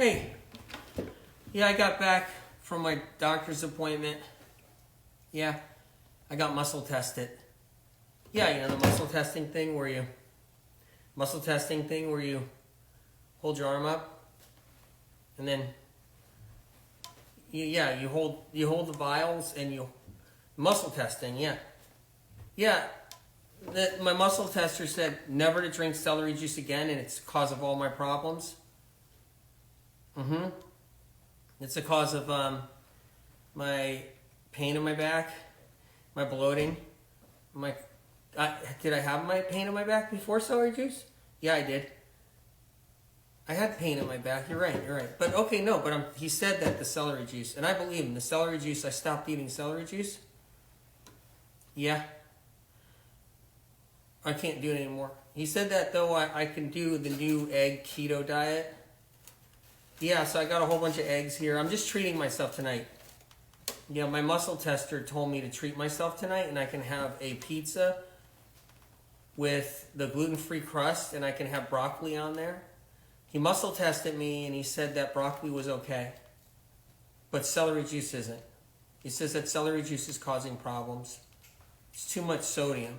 Hey, yeah, I got back from my doctor's appointment. Yeah, I got muscle tested. Yeah, you know the muscle testing thing where you hold your arm up and then you hold the vials and you muscle testing. Yeah. My muscle tester said never to drink celery juice again, and it's the cause of all my problems. It's the cause of my pain in my back, my bloating, did I have my pain in my back before celery juice? Yeah, I did. I had pain in my back. You're right. But okay, no. But he said that the celery juice, and I believe him. The celery juice. I stopped eating celery juice. Yeah. I can't do it anymore. He said that though I can do the new egg keto diet. Yeah, so I got a whole bunch of eggs here. I'm just treating myself tonight. Yeah, my muscle tester told me to treat myself tonight, and I can have a pizza with the gluten-free crust, and I can have broccoli on there. He muscle tested me, and he said that broccoli was okay, but celery juice isn't. He says that celery juice is causing problems. It's too much sodium.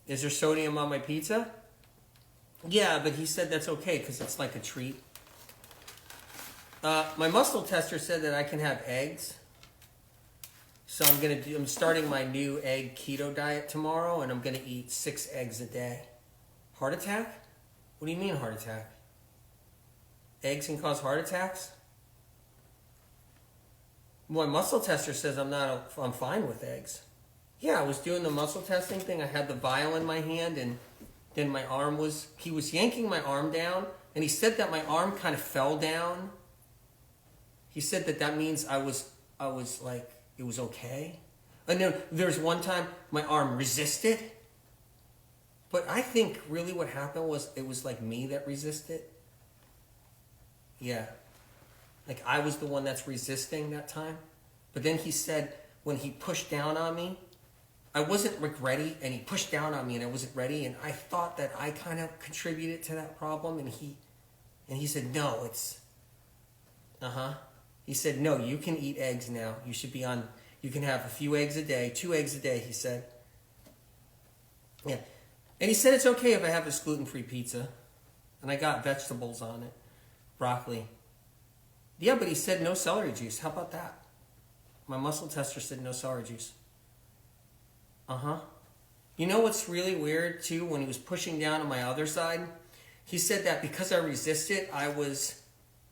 Is there sodium on my pizza? Yeah, but he said that's okay because it's like a treat. My muscle tester said that I can have eggs. So I'm starting my new egg keto diet tomorrow, and I'm gonna eat 6 eggs a day. Heart attack? What do you mean heart attack? Eggs can cause heart attacks? My muscle tester says I'm fine with eggs. Yeah, I was doing the muscle testing thing. I had the vial in my hand, and then he was yanking my arm down, and he said that my arm kind of fell down. He said that means I was like, it was okay. And then there's one time my arm resisted. But I think really what happened was it was like me that resisted. Yeah. Like I was the one that's resisting that time. But then he said when he pushed down on me, I wasn't ready, and he pushed down on me and I wasn't ready, and I thought that I kind of contributed to that problem, and he said, no, it's, He said, no, you can eat eggs now. You can have a few eggs a day, 2 eggs a day, he said. Yeah. And he said it's okay if I have this gluten-free pizza. And I got vegetables on it. Broccoli. Yeah, but he said no celery juice. How about that? My muscle tester said no celery juice. You know what's really weird, too? When he was pushing down on my other side, he said that because I resisted, I was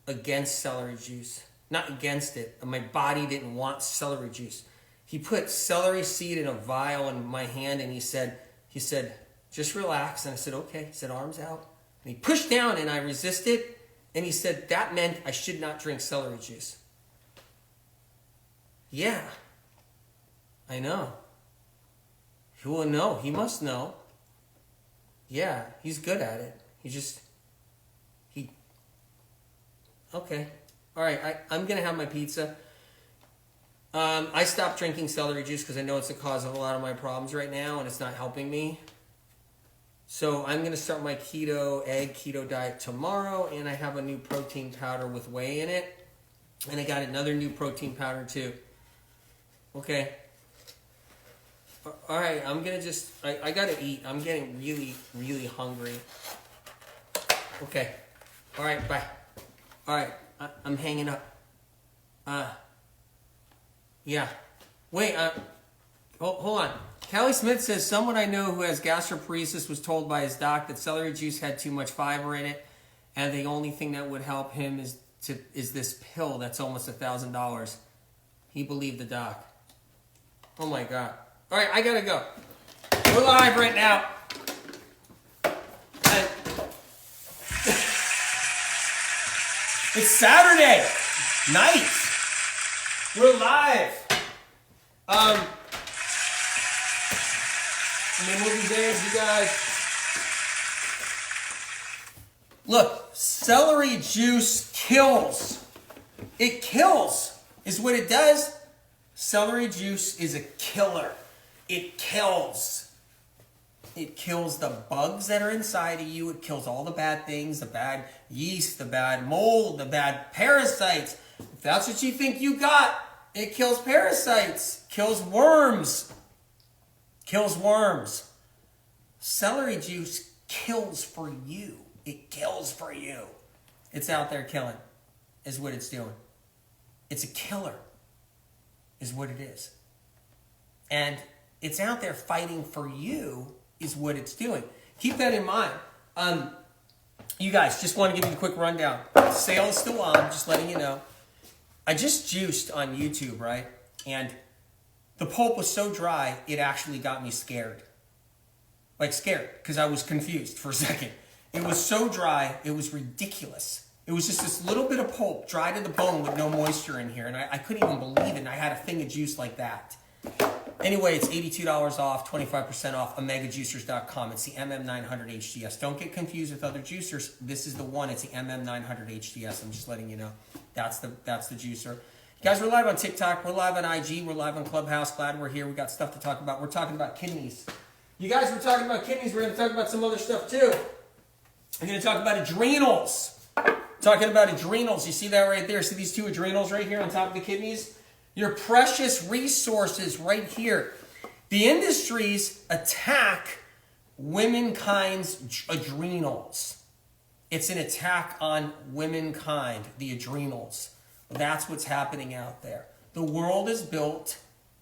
against celery juice. Not against it. My body didn't want celery juice. He put celery seed in a vial in my hand, and he said, just relax. And I said, okay. He said, arms out. And he pushed down, and I resisted. And he said that meant I should not drink celery juice. Yeah. I know. He will know. He must know. Yeah, he's good at it. Okay. All right, I'm going to have my pizza. I stopped drinking celery juice because I know it's the cause of a lot of my problems right now, and it's not helping me. So I'm going to start my egg keto diet tomorrow, and I have a new protein powder with whey in it. And I got another new protein powder too. Okay. All right, I'm going to I got to eat. I'm getting really, really hungry. Okay. All right, bye. All right. I'm hanging up. Yeah. Wait, hold on. Callie Smith says, someone I know who has gastroparesis was told by his doc that celery juice had too much fiber in it, and the only thing that would help him is this pill that's almost $1,000. He believed the doc. Oh my God. All right, I gotta go. We're live right now. It's Saturday night. We're live. Movie days, you guys. Look, celery juice kills. It kills, is what it does. Celery juice is a killer. It kills. It kills the bugs that are inside of you. It kills all the bad things, the bad yeast, the bad mold, the bad parasites. If that's what you think you got, it kills parasites, kills worms. Kills worms. Celery juice kills for you. It kills for you. It's out there killing, is what it's doing. It's a killer, is what it is. And it's out there fighting for you, is what it's doing. Keep that in mind. You guys, just want to give you a quick rundown. Sale is still on, just letting you know. I just juiced on YouTube, right? And the pulp was so dry, it actually got me scared. Like scared, because I was confused for a second. It was so dry, it was ridiculous. It was just this little bit of pulp, dry to the bone with no moisture in here. And I couldn't even believe it. And I had a thing of juice like that. Anyway, it's $82 off, 25% off, omegajuicers.com. It's the MM900HDS. Don't get confused with other juicers. This is the one. It's the MM900HDS. I'm just letting you know. That's the juicer. Guys, we're live on TikTok. We're live on IG. We're live on Clubhouse. Glad we're here. We got stuff to talk about. We're talking about kidneys. You guys, we're talking about kidneys. We're going to talk about some other stuff too. We're going to talk about adrenals. Talking about adrenals. You see that right there? See these two adrenals right here on top of the kidneys? Your precious resources right here. The industries attack womankind's adrenals. It's an attack on womankind, the adrenals. That's what's happening out there. The world is built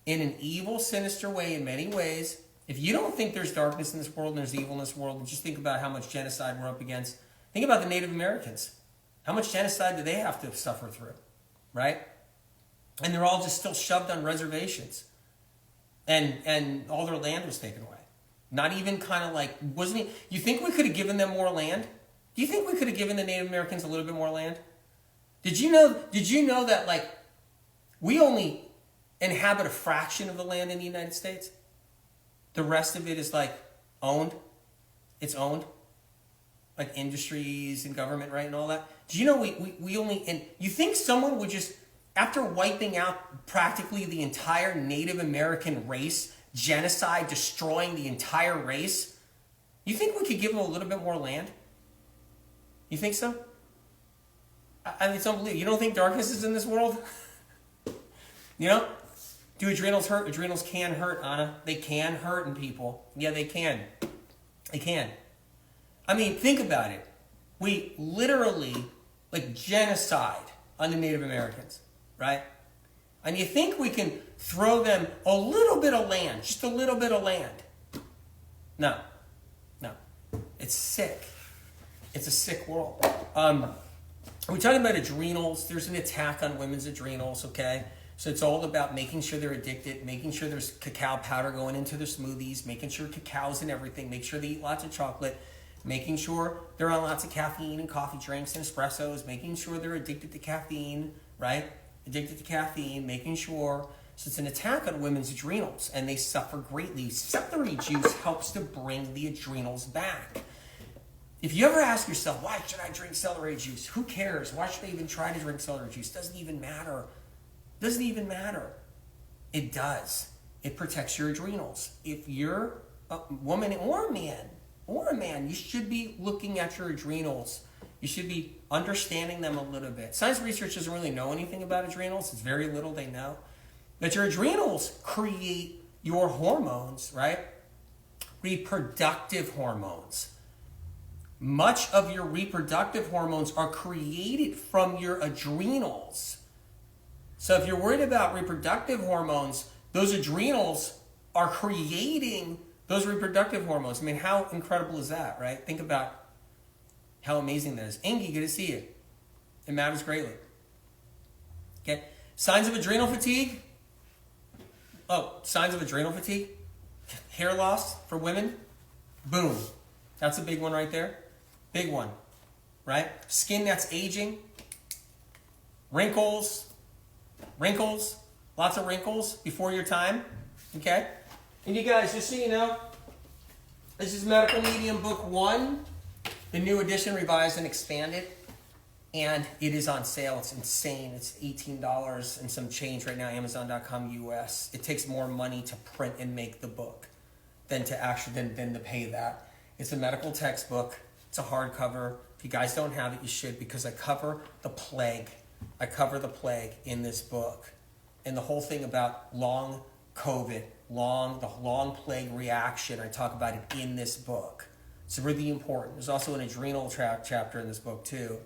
in an evil, sinister way in many ways. If you don't think there's darkness in this world and there's evil in this world, and just think about how much genocide we're up against. Think about the Native Americans. How much genocide do they have to suffer through, right? And they're all just still shoved on reservations. And all their land was taken away. Not even kind of like, wasn't it? You think we could have given them more land? Do you think we could have given the Native Americans a little bit more land? Did you know that like we only inhabit a fraction of the land in the United States? The rest of it is like owned. It's owned. Like industries and government, right, and all that. Do you know we only, and you think someone would just, after wiping out practically the entire Native American race, genocide, destroying the entire race, you think we could give them a little bit more land? You think so? I mean, it's unbelievable. You don't think darkness is in this world? You know? Do adrenals hurt? Adrenals can hurt, Anna. They can hurt in people. Yeah, they can. They can. I mean, think about it. We literally, like, genocide on the Native Americans, right? And you think we can throw them a little bit of land, just a little bit of land? No. No. It's sick. It's a sick world. We're talking about adrenals. There's an attack on women's adrenals, okay? So it's all about making sure they're addicted, making sure there's cacao powder going into their smoothies, making sure cacao's in everything, make sure they eat lots of chocolate, making sure they're on lots of caffeine and coffee drinks and espressos, making sure they're addicted to caffeine, right? Addicted to caffeine, making sure. So it's an attack on women's adrenals, and they suffer greatly. Celery juice helps to bring the adrenals back. If you ever ask yourself, why should I drink celery juice? Who cares? Why should I even try to drink celery juice? Doesn't even matter. Doesn't even matter. It does. It protects your adrenals. If you're a woman or a man, you should be looking at your adrenals. You should be understanding them a little bit. Science research doesn't really know anything about adrenals. It's very little they know. But your adrenals create your hormones, right? Reproductive hormones. Much of your reproductive hormones are created from your adrenals. So if you're worried about reproductive hormones, those adrenals are creating those reproductive hormones. I mean, how incredible is that, right? Think about how amazing that is. Ingy, good to see you. It matters greatly. Okay. Signs of adrenal fatigue. Oh, signs of adrenal fatigue. Hair loss for women. Boom. That's a big one right there. Big one, right? Skin that's aging. Wrinkles, lots of wrinkles before your time, okay? And you guys, just so you know, this is Medical Medium Book 1, the new edition, revised and expanded, and it is on sale. It's insane. It's $18 and some change right now, Amazon.com US. It takes more money to print and make the book. than to pay that. It's a medical textbook. It's a hardcover. If you guys don't have it, you should, because I cover the plague. I cover the plague in this book. And the whole thing about long COVID, the long plague reaction, I talk about it in this book. It's really important. There's also an adrenal chapter in this book too.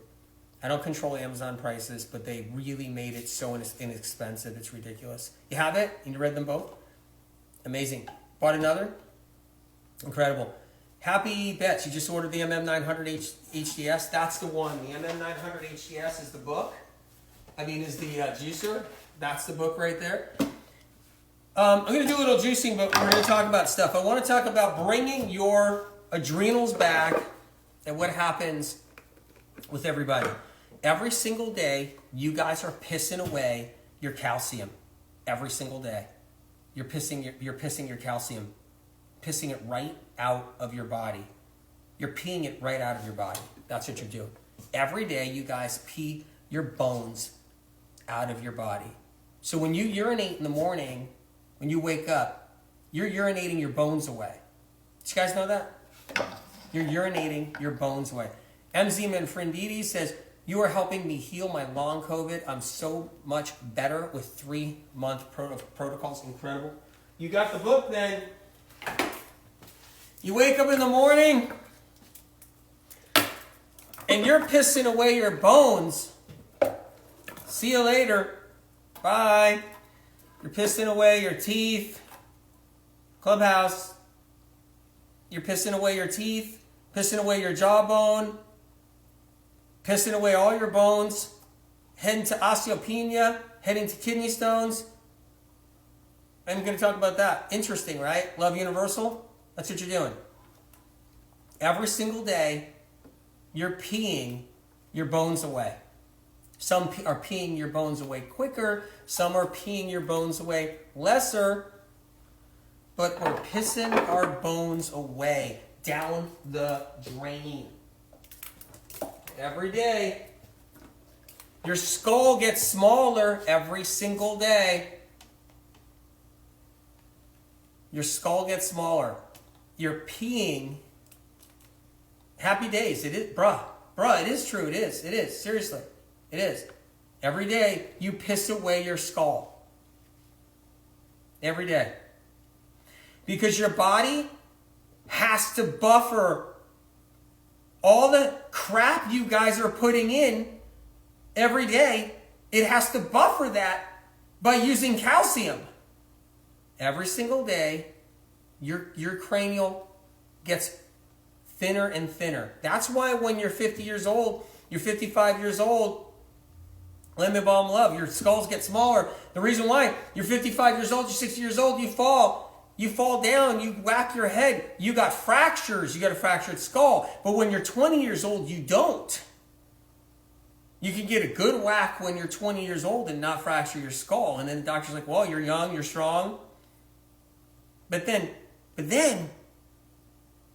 I don't control Amazon prices, but they really made it so inexpensive. It's ridiculous. You have it? You read them both? Amazing. Bought another? Incredible. Happy Bets. You just ordered the MM900 HDS. That's the one. The MM900 HDS is the book. Is the juicer. That's the book right there. I'm going to do a little juicing, but we're going to talk about stuff. I want to talk about bringing your adrenals back and what happens with everybody. Every single day, you guys are pissing away your calcium. Every single day. You're pissing your calcium. Pissing it right out of your body. You're peeing it right out of your body. That's what you're doing. Every day, you guys pee your bones out of your body. So when you urinate in the morning, when you wake up, you're urinating your bones away. Did you guys know that? You're urinating your bones away. MZ Manfredides says, you are helping me heal my long COVID. I'm so much better with 3-month protocols. Incredible. You got the book then. You wake up in the morning and you're pissing away your bones. See you later. Bye. You're pissing away your teeth. Clubhouse. You're pissing away your teeth. Pissing away your jawbone. Pissing away all your bones. Heading to osteopenia. Heading to kidney stones. I'm going to talk about that. Interesting, right? Love Universal? That's what you're doing. Every single day, you're peeing your bones away. Some are peeing your bones away quicker. Some are peeing your bones away lesser. But we're pissing our bones away down the drain. Every day. Your skull gets smaller every single day. Your skull gets smaller. You're peeing. Happy days. It is, bruh, it is true. It is. Seriously. It is. Every day you piss away your skull. Every day. Because your body has to buffer all the crap you guys are putting in every day. It has to buffer that by using calcium. Every single day, your cranial gets thinner and thinner. That's why when you're 50 years old, you're 55 years old, let me balm love, your skulls get smaller. The reason why, you're 55 years old, you're 60 years old, you fall down, you whack your head, you got fractures, you got a fractured skull. But when you're 20 years old, you don't. You can get a good whack when you're 20 years old and not fracture your skull. And then the doctor's like, well, you're young, you're strong. But then,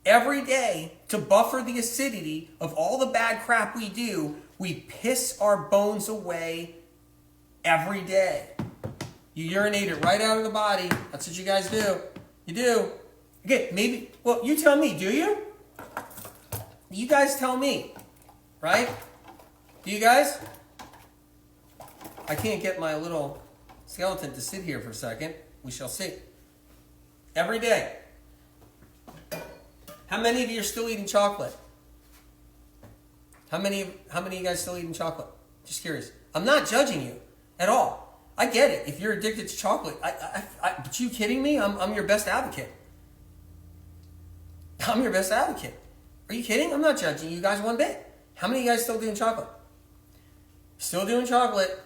every day, to buffer the acidity of all the bad crap we do, we piss our bones away every day. You urinate it right out of the body. That's what you guys do. You do. Okay, maybe, well, you tell me, do you? You guys tell me, right? Do you guys? I can't get my little skeleton to sit here for a second. We shall see. Every day. How many of you are still eating chocolate? How many of you guys still eating chocolate? Just curious. I'm not judging you at all. I get it. If you're addicted to chocolate, but you kidding me? I'm your best advocate. I'm your best advocate. Are you kidding? I'm not judging you guys one bit. How many of you guys still doing chocolate? Still doing chocolate.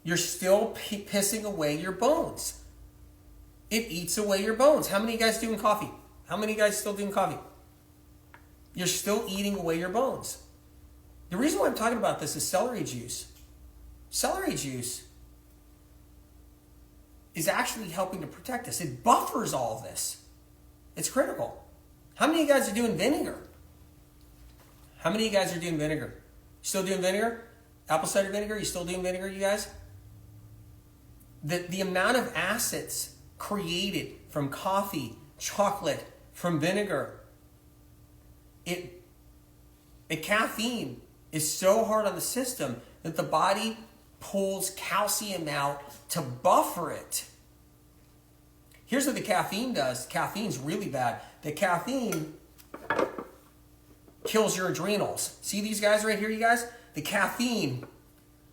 You're still pissing away your bones. It eats away your bones. How many of you guys doing coffee? How many of you guys still doing coffee? You're still eating away your bones. The reason why I'm talking about this is celery juice. Celery juice is actually helping to protect us. It buffers all of this. It's critical. How many of you guys are doing vinegar? How many of you guys are doing vinegar? Still doing vinegar? Apple cider vinegar? You still doing vinegar, you guys? The amount of acids created from coffee, chocolate, from vinegar. Caffeine is so hard on the system that the body pulls calcium out to buffer it. Here's what the caffeine does. Caffeine's really bad. The caffeine kills your adrenals. See these guys right here, you guys? The caffeine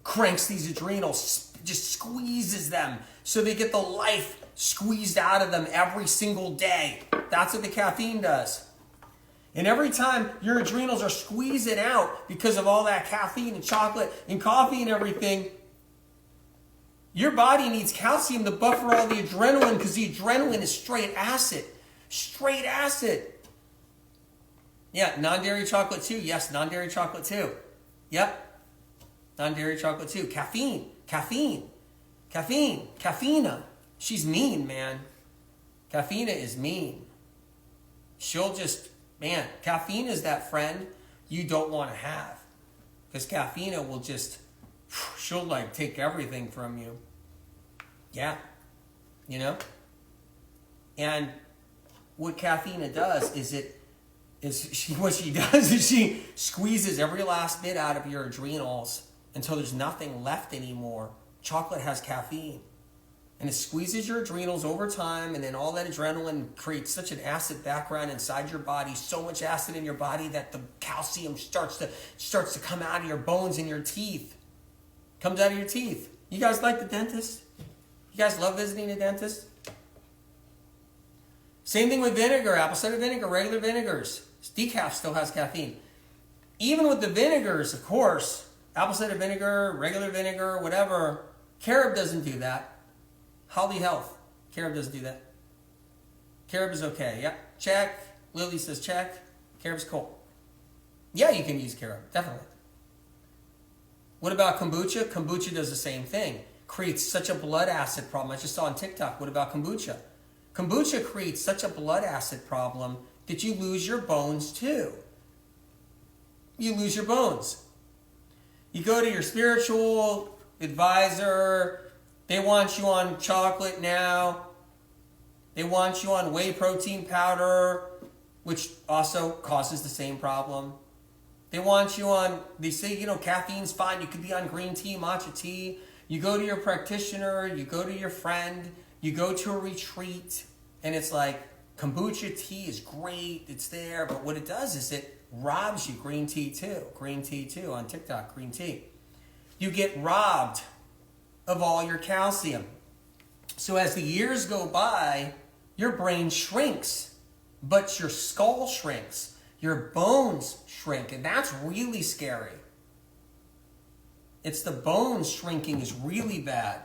cranks these adrenals, just squeezes them so they get the life squeezed out of them every single day. That's what the caffeine does. And every time your adrenals are squeezing out because of all that caffeine and chocolate and coffee and everything, your body needs calcium to buffer all the adrenaline, because the adrenaline is straight acid. Straight acid. Yeah, non-dairy chocolate too. Yes, non-dairy chocolate too. Yep. Non-dairy chocolate too. Caffeine. Caffeina. She's mean, man. Caffeina is mean. She'll just, man, caffeine is that friend you don't want to have. Because caffeina will just, she'll like take everything from you. Yeah. You know? And what caffeina does is what she does is she squeezes every last bit out of your adrenals until there's nothing left anymore. Chocolate has caffeine. And it squeezes your adrenals over time, and then all that adrenaline creates such an acid background inside your body, so much acid in your body that the calcium starts to come out of your bones and your teeth. Comes out of your teeth. You guys like the dentist? You guys love visiting a dentist? Same thing with vinegar, apple cider vinegar, regular vinegars. Decaf still has caffeine. Even with the vinegars, of course, apple cider vinegar, regular vinegar, whatever, carob doesn't do that. Holly Health, carob doesn't do that. Carob is okay, yeah, check. Lily says check. Carob's cool. Yeah, you can use carob, definitely. What about kombucha? Kombucha does the same thing. Creates such a blood acid problem. I just saw on TikTok. What about kombucha? Kombucha creates such a blood acid problem that you lose your bones too. You lose your bones. You go to your spiritual advisor. They want you on chocolate now. They want you on whey protein powder, which also causes the same problem. They want you on, they say, caffeine's fine. You could be on green tea, matcha tea. You go to your practitioner, you go to your friend, you go to a retreat, and it's like, kombucha tea is great, it's there, but what it does is it robs you. Green tea too on TikTok, green tea. You get robbed of all your calcium. So as the years go by, your brain shrinks, but your skull shrinks, your bones shrink, and that's really scary. It's the bones shrinking is really bad.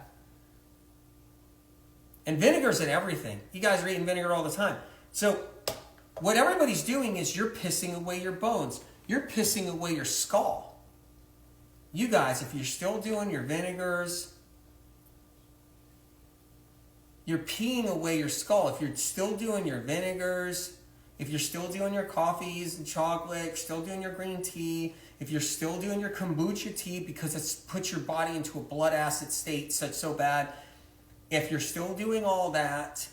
And vinegar's in everything. You guys are eating vinegar all the time. So what everybody's doing is you're pissing away your bones. You're pissing away your skull. You guys, if you're still doing your vinegars, you're peeing away your skull. If you're still doing your vinegars, if you're still doing your coffees and chocolate, still doing your green tea, if you're still doing your kombucha tea because it's put your body into a blood acid state so bad, if you're still doing all that,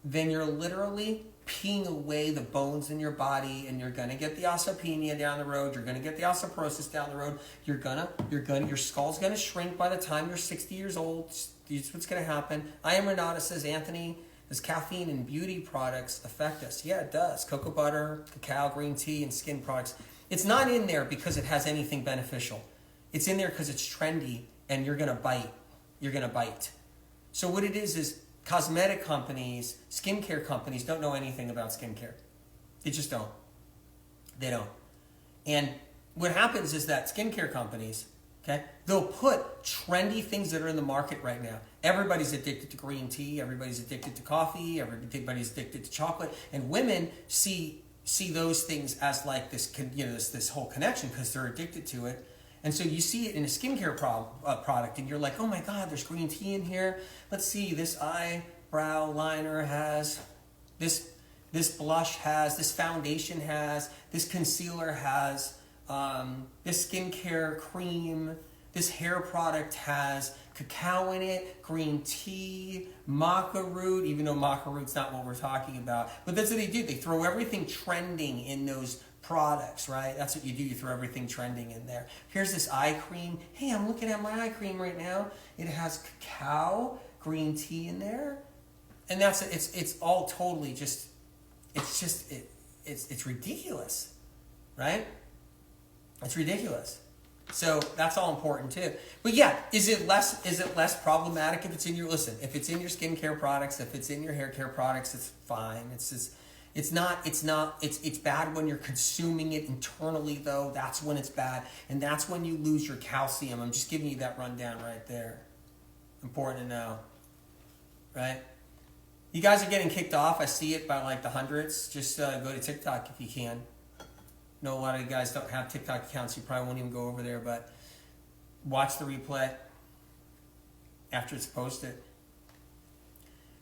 then you're literally peeing away the bones in your body, and you're gonna get the osteopenia down the road. You're gonna get the osteoporosis down the road. Your skull's gonna shrink by the time you're 60 years old. That's what's gonna happen. I am Renata, says Anthony. Does caffeine and beauty products affect us? Yeah, it does. Cocoa butter, cacao, green tea, and skin products. It's not in there because it has anything beneficial. It's in there because it's trendy, and you're gonna bite. You're gonna bite. So what it is cosmetic companies, skincare companies don't know anything about skincare. They just don't. They don't. And what happens is that skincare companies, okay, they'll put trendy things that are in the market right now. Everybody's addicted to green tea. Everybody's addicted to coffee. Everybody's addicted to chocolate. And women see those things as like this, this whole connection because they're addicted to it. And so you see it in a skincare product, and you're like, oh my God, there's green tea in here. Let's see, this eyebrow liner has, this blush has, this foundation has, this concealer has, this skincare cream, this hair product has, cacao in it, green tea, maca root, even though maca root's not what we're talking about. But that's what they do. They throw everything trending in those products, right? That's what you do. You throw everything trending in there. Here's this eye cream. Hey, I'm looking at my eye cream right now. It has cacao, green tea in there. And that's it's all totally just it's ridiculous, right? It's ridiculous. So that's all important too. But yeah, is it less problematic if it's in your if it's in your skincare products, if it's in your hair care products, it's fine. It's bad when you're consuming it internally though. That's when it's bad, and that's when you lose your calcium. I'm just giving you that rundown right there. Important to know, right? You guys are getting kicked off. I see it by like the hundreds. Just go to TikTok if you can. No, a lot of you guys don't have TikTok accounts. You probably won't even go over there, but watch the replay after it's posted.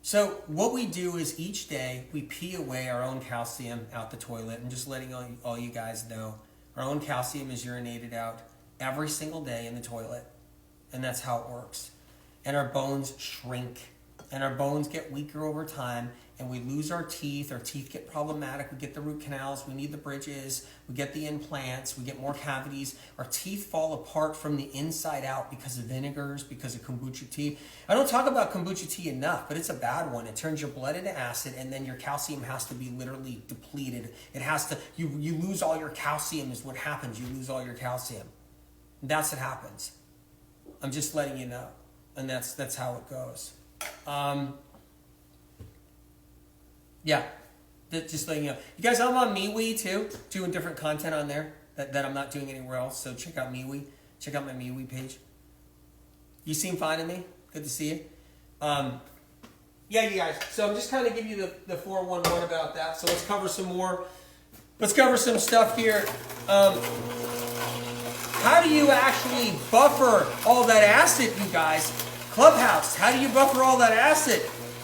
So what we do is each day we pee away our own calcium out the toilet. I'm just letting all you guys know. Our own calcium is urinated out every single day in the toilet. And that's how it works. And our bones shrink. And our bones get weaker over time, and we lose our teeth get problematic, we get the root canals, we need the bridges, we get the implants, we get more cavities, our teeth fall apart from the inside out because of vinegars, because of kombucha tea. I don't talk about kombucha tea enough, but it's a bad one. It turns your blood into acid, and then your calcium has to be literally depleted. It has to, you lose all your calcium is what happens, you lose all your calcium. And that's what happens. I'm just letting you know, and that's how it goes. Yeah, just letting you know. You guys, I'm on MeWe too, doing different content on there that I'm not doing anywhere else. So check out MeWe. Check out my MeWe page. You seem fine to me. Good to see you. Yeah, you guys. So I'm just kind of giving you the 411 about that. So let's cover some more. Let's cover some stuff here. How do you actually buffer all that acid, you guys? Clubhouse, how do you buffer all that acid?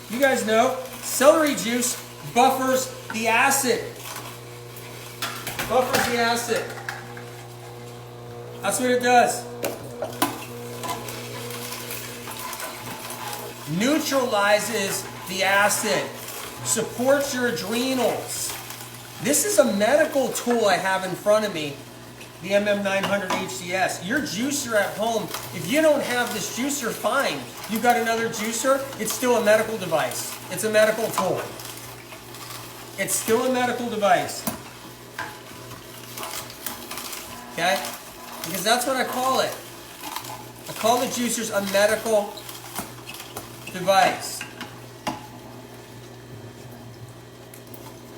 You guys know, celery juice buffers the acid. Buffers the acid. That's what it does. Neutralizes the acid. Supports your adrenals. This is a medical tool I have in front of me. The MM900 HCS. Your juicer at home, if you don't have this juicer, fine. You got another juicer, it's still a medical device. It's a medical tool. It's still a medical device. Okay? Because that's what I call it. I call the juicers a medical device.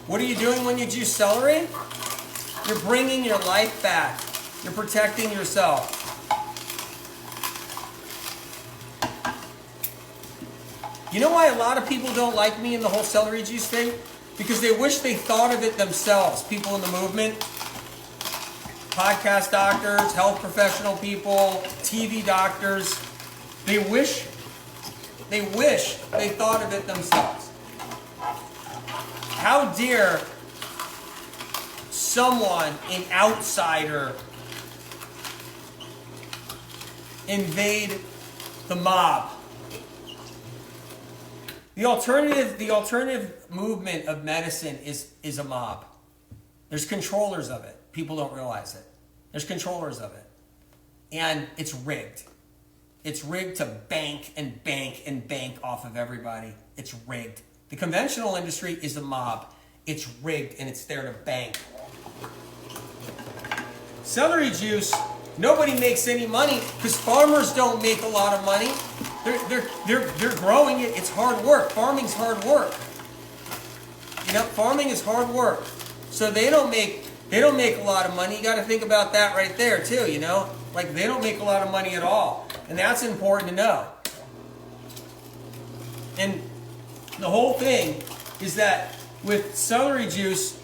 What are you doing when you juice celery? You're bringing your life back. You're protecting yourself. You know why a lot of people don't like me in the whole celery juice thing? Because they wish they thought of it themselves. People in the movement, podcast doctors, health professional people, TV doctors. They wish they thought of it themselves. How dare someone, an outsider, invade the mob? The alternative movement of medicine is a mob. There's controllers of it. People don't realize it. There's controllers of it. And it's rigged. It's rigged to bank and bank and bank off of everybody. It's rigged. The conventional industry is a mob. It's rigged and it's there to bank. Celery juice, nobody makes any money because farmers don't make a lot of money. They're growing it. It's hard work. Farming's hard work. You know, farming is hard work. So they don't make a lot of money. You got to think about that right there too, you know? Like they don't make a lot of money at all. And that's important to know. And the whole thing is that with celery juice,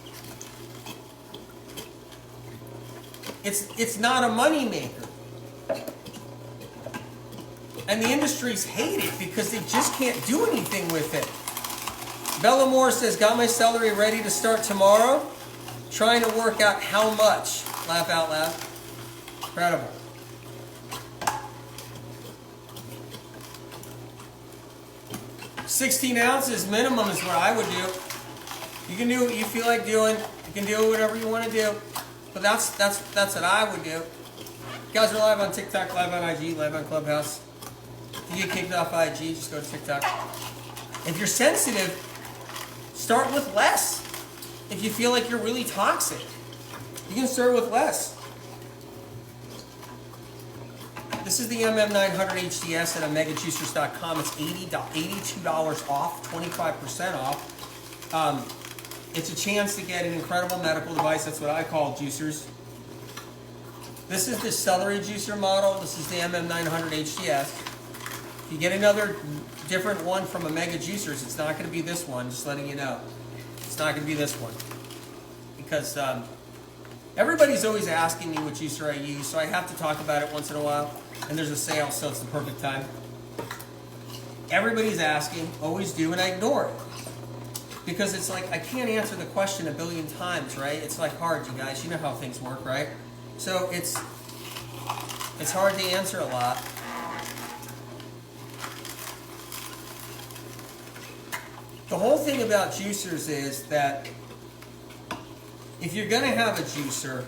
it's not a money maker. And the industries hate it because they just can't do anything with it. Bellamore says, got my celery ready to start tomorrow. Trying to work out how much. Laugh out loud. Incredible. 16 ounces minimum is what I would do. You can do what you feel like doing. You can do whatever you want to do. But that's what I would do. You guys are live on TikTok, live on IG, live on Clubhouse. If you get kicked off IG, just go to TikTok. If you're sensitive, start with less. If you feel like you're really toxic, you can start with less. This is the MM900HDS at omegajuicers.com. It's $82 off, 25% off. It's a chance to get an incredible medical device. That's what I call juicers. This is the Celery juicer model. This is the MM900HDS. If you get another different one from Omega Juicers, it's not going to be this one, just letting you know. It's not going to be this one. Because everybody's always asking me what juicer I use, so I have to talk about it once in a while. And there's a sale, so it's the perfect time. Everybody's asking, always do, and I ignore it. Because it's like, I can't answer the question a billion times, right? It's like hard, you guys. You know how things work, right? So it's hard to answer a lot. The whole thing about juicers is that if you're going to have a juicer,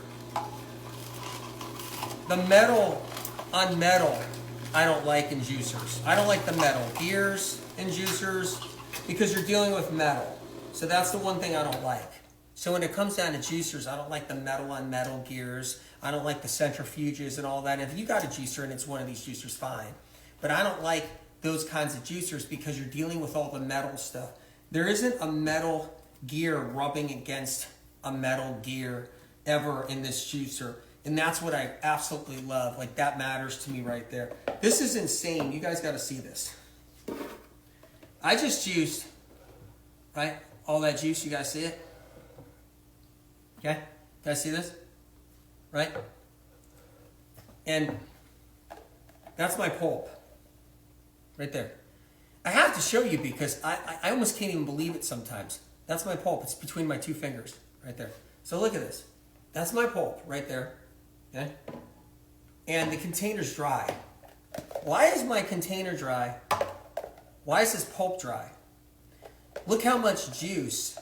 the metal on metal I don't like in juicers. I don't like the metal gears in juicers because you're dealing with metal. So that's the one thing I don't like. So when it comes down to juicers, I don't like the metal on metal gears. I don't like the centrifuges and all that. If you got a juicer and it's one of these juicers, fine. But I don't like those kinds of juicers because you're dealing with all the metal stuff. There isn't a metal gear rubbing against a metal gear ever in this juicer. And that's what I absolutely love. Like, that matters to me right there. This is insane. You guys got to see this. I just juiced, right? All that juice, you guys see it? Okay? You guys see this? Right? And that's my pulp. Right there. I have to show you because I almost can't even believe it sometimes. That's my pulp. It's between my two fingers. Right there. So look at this. That's my pulp right there. Okay? And the container's dry. Why is my container dry? Why is this pulp dry? Look how much juice.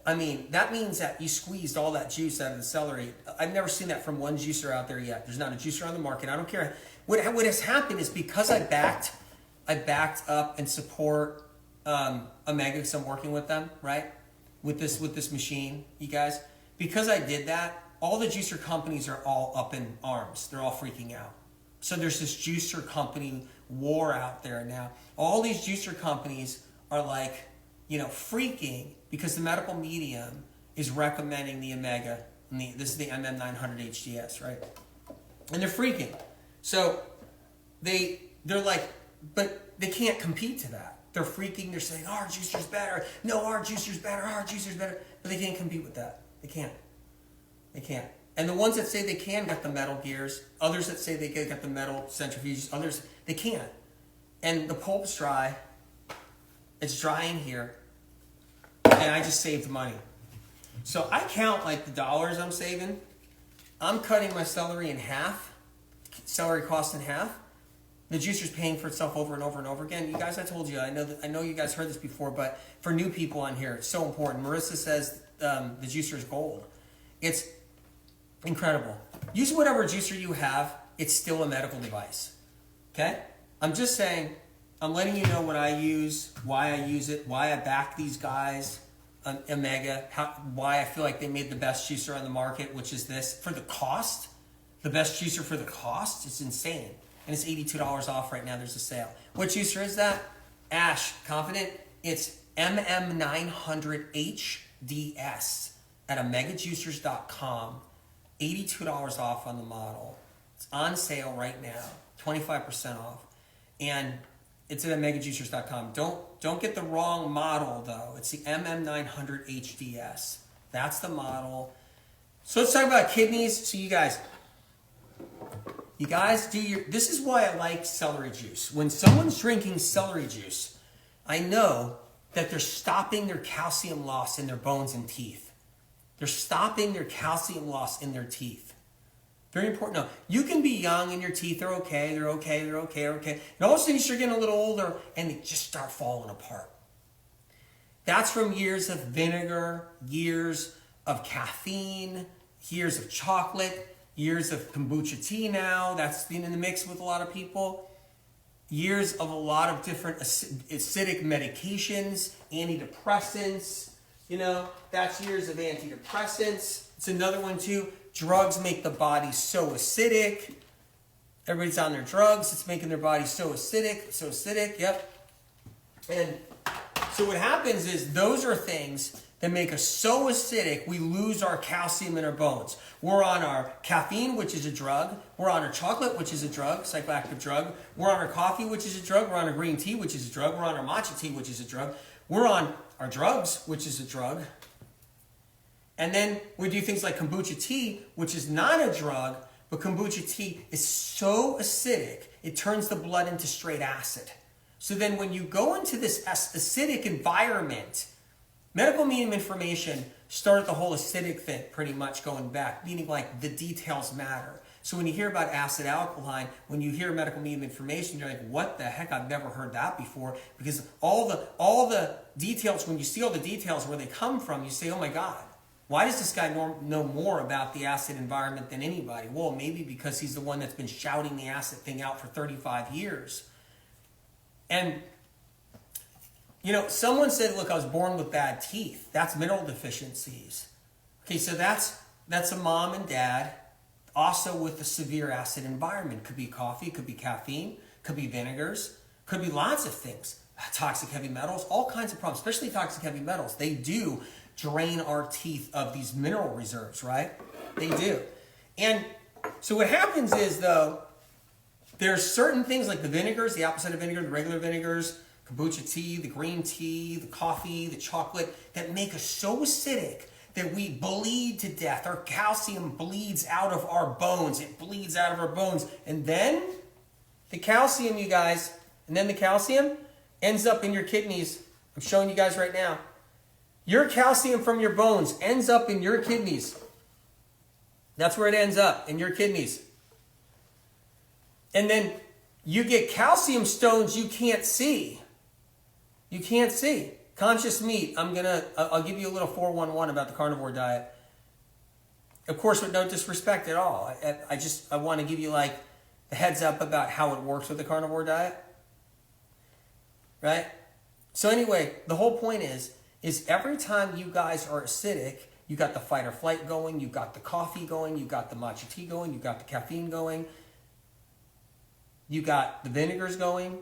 I mean, that means that you squeezed all that juice out of the celery. I've never seen that from one juicer out there yet. There's not a juicer on the market. I don't care. What has happened is because I backed up and support Omega because I'm working with them, right? With this machine, you guys. Because I did that, all the juicer companies are all up in arms. They're all freaking out. So there's this juicer company war out there now. All these juicer companies are like, freaking because the medical medium is recommending the Omega. And this is the MM900HDS, right? And they're freaking. So they're like, but they can't compete to that. They're freaking. They're saying, our juicer's better. No, our juicer's better. Our juicer's better. But they can't compete with that. They can't. They can't. And the ones that say they can got the metal gears. Others that say they got the metal centrifuges. Others, they can't. And the pulp's dry. It's dry in here. And I just saved money. So I count like the dollars I'm saving. I'm cutting my celery in half. Celery cost in half. The juicer's paying for itself over and over and over again. You guys, I told you, I know you guys heard this before, but for new people on here, it's so important. Marissa says the juicer's gold. It's incredible. Use whatever juicer you have. It's still a medical device. Okay? I'm just saying, I'm letting you know what I use, why I use it, why I back these guys, Omega, why I feel like they made the best juicer on the market, which is this. For the cost, the best juicer for the cost, it's insane. And it's $82 off right now. There's a sale. What juicer is that? Ash, confident? It's MM900HDS at omegajuicers.com. $82 off on the model. It's on sale right now. 25% off. And it's at omegajuicers.com. Don't get the wrong model though. It's the MM900HDS. That's the model. So let's talk about kidneys. So you guys this is why I like celery juice. When someone's drinking celery juice, I know that they're stopping their calcium loss in their bones and teeth. They're stopping their calcium loss in their teeth. Very important. No, you can be young and your teeth are okay, they're okay, they're okay, they're okay. And all of a sudden you start getting a little older and they just start falling apart. That's from years of vinegar, years of caffeine, years of chocolate, years of kombucha tea now. That's been in the mix with a lot of people. Years of a lot of different acidic medications, antidepressants. You know, that's years of antidepressants. It's another one too. Drugs make the body so acidic. Everybody's on their drugs. It's making their body so acidic, yep. And so what happens is those are things that make us so acidic we lose our calcium in our bones. We're on our caffeine, which is a drug. We're on our chocolate, which is a drug, psychoactive drug. We're on our coffee, which is a drug. We're on our green tea, which is a drug. We're on our matcha tea, which is a drug. We're on our drugs, which is a drug. And then we do things like kombucha tea, which is not a drug, but kombucha tea is so acidic, it turns the blood into straight acid. So then when you go into this acidic environment, medical medium information started the whole acidic thing pretty much going back, meaning like the details matter. So when you hear about acid alkaline, when you hear medical medium information, you're like, what the heck? I've never heard that before. Because all the details, when you see all the details where they come from, you say, oh my God. Why does this guy know more about the acid environment than anybody? Well, maybe because he's the one that's been shouting the acid thing out for 35 years. And, you know, someone said, look, I was born with bad teeth. That's mineral deficiencies. Okay, so that's a mom and dad also with a severe acid environment. Could be coffee, could be caffeine, could be vinegars, could be lots of things. Toxic heavy metals, all kinds of problems, especially toxic heavy metals. They do drain our teeth of these mineral reserves, right? They do. And so what happens is, though, there's certain things like the vinegars, the apple cider vinegar, the regular vinegars, kombucha tea, the green tea, the coffee, the chocolate, that make us so acidic that we bleed to death. Our calcium bleeds out of our bones. It bleeds out of our bones. And then the calcium, you guys, and then the calcium ends up in your kidneys. I'm showing you guys right now. Your calcium from your bones ends up in your kidneys. That's where it ends up, in your kidneys. And then you get calcium stones you can't see. You can't see. Conscious meat. I'll give you a little 411 about the carnivore diet. Of course, with no disrespect at all. I want to give you like the heads up about how it works with the carnivore diet. Right? So anyway, the whole point is every time you guys are acidic, you got the fight or flight going, you got the coffee going, you got the matcha tea going, you got the caffeine going, you got the vinegars going.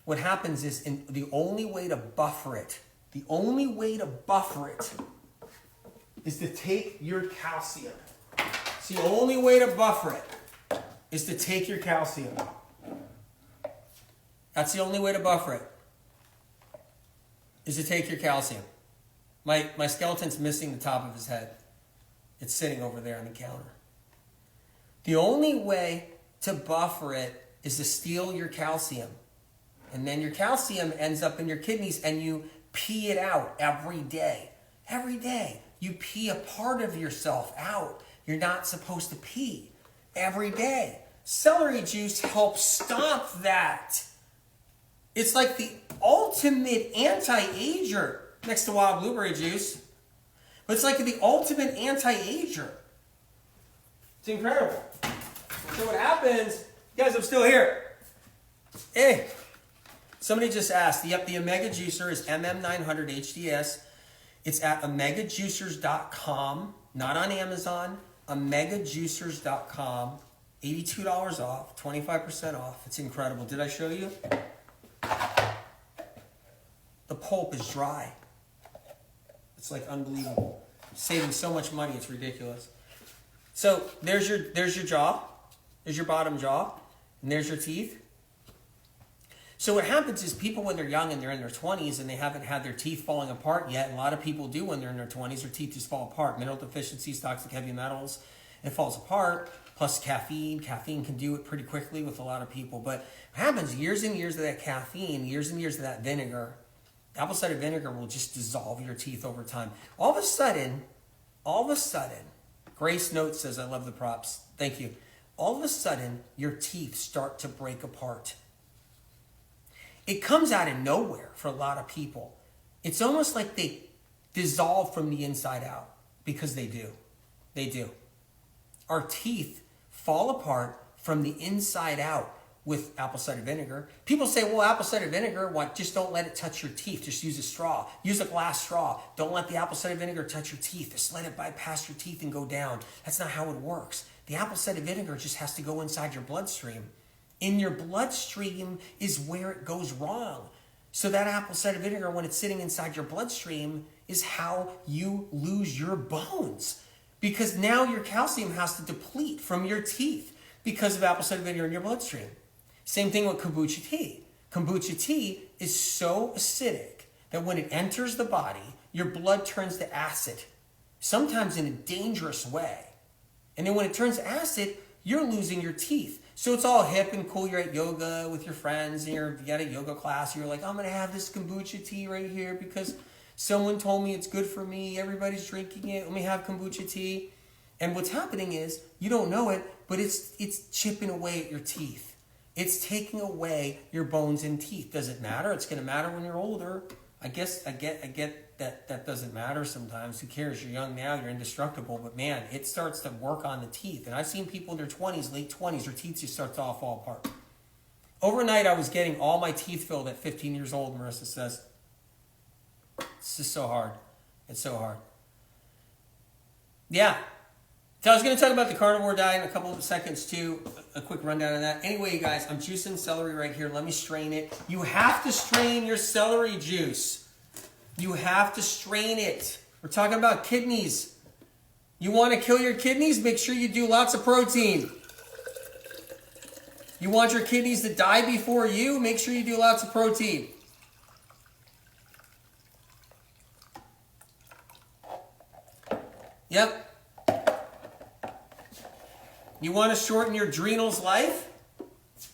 What happens is, the only way to buffer it is to take your calcium. It's the only way to buffer it is to take your calcium. That's the only way to buffer it, is to take your calcium. My skeleton's missing the top of his head. It's sitting over there on the counter. The only way to buffer it is to steal your calcium. And then your calcium ends up in your kidneys and you pee it out every day. Every day. You pee a part of yourself out. You're not supposed to pee. Every day. Celery juice helps stop that. It's like the ultimate anti-ager next to wild blueberry juice. But it's like the ultimate anti-ager. It's incredible. So what happens, guys, I'm still here. Hey, somebody just asked. Yep, the Omega Juicer is MM900 HDS. It's at omegajuicers.com, not on Amazon. Omegajuicers.com. $82 off, 25% off. It's incredible. Did I show you? The pulp is dry. It's like unbelievable. Saving so much money, it's ridiculous. So there's your jaw. There's your bottom jaw. And there's your teeth. So what happens is people when they're young and they're in their 20s and they haven't had their teeth falling apart yet, and a lot of people do when they're in their 20s, their teeth just fall apart. Mineral deficiencies, toxic heavy metals, it falls apart. Plus caffeine. Caffeine can do it pretty quickly with a lot of people. But what happens, years and years of that caffeine, years and years of that vinegar, apple cider vinegar will just dissolve your teeth over time. All of a sudden, Grace Note says, I love the props. Thank you. All of a sudden, your teeth start to break apart. It comes out of nowhere for a lot of people. It's almost like they dissolve from the inside out, because they do. They do. Our teeth fall apart from the inside out with apple cider vinegar. People say, well, apple cider vinegar, what? Just don't let it touch your teeth. Just use a straw. Use a glass straw. Don't let the apple cider vinegar touch your teeth. Just let it bypass your teeth and go down. That's not how it works. The apple cider vinegar just has to go inside your bloodstream. In your bloodstream is where it goes wrong. So that apple cider vinegar, when it's sitting inside your bloodstream, is how you lose your bones. Because now your calcium has to deplete from your teeth because of apple cider vinegar in your bloodstream. Same thing with kombucha tea. Kombucha tea is so acidic that when it enters the body, your blood turns to acid, sometimes in a dangerous way. And then when it turns to acid, you're losing your teeth. So it's all hip and cool. You're at yoga with your friends, and you got a yoga class. You're like, I'm going to have this kombucha tea right here because someone told me it's good for me. Everybody's drinking it. Let me have kombucha tea. And what's happening is, you don't know it, but it's chipping away at your teeth. It's taking away your bones and teeth. Does it matter? It's going to matter when you're older. I get that doesn't matter sometimes. Who cares? You're young now. You're indestructible. But man, it starts to work on the teeth. And I've seen people in their 20s, late 20s, their teeth just start to all fall apart. Overnight, I was getting all my teeth filled at 15 years old, Marissa says. It's just so hard. It's so hard. Yeah. So I was going to talk about the carnivore diet in a couple of seconds too. A quick rundown of that. Anyway, you guys, I'm juicing celery right here. Let me strain it. You have to strain your celery juice. You have to strain it. We're talking about kidneys. You want to kill your kidneys? Make sure you do lots of protein. You want your kidneys to die before you? Make sure you do lots of protein. Yep. You want to shorten your adrenals life?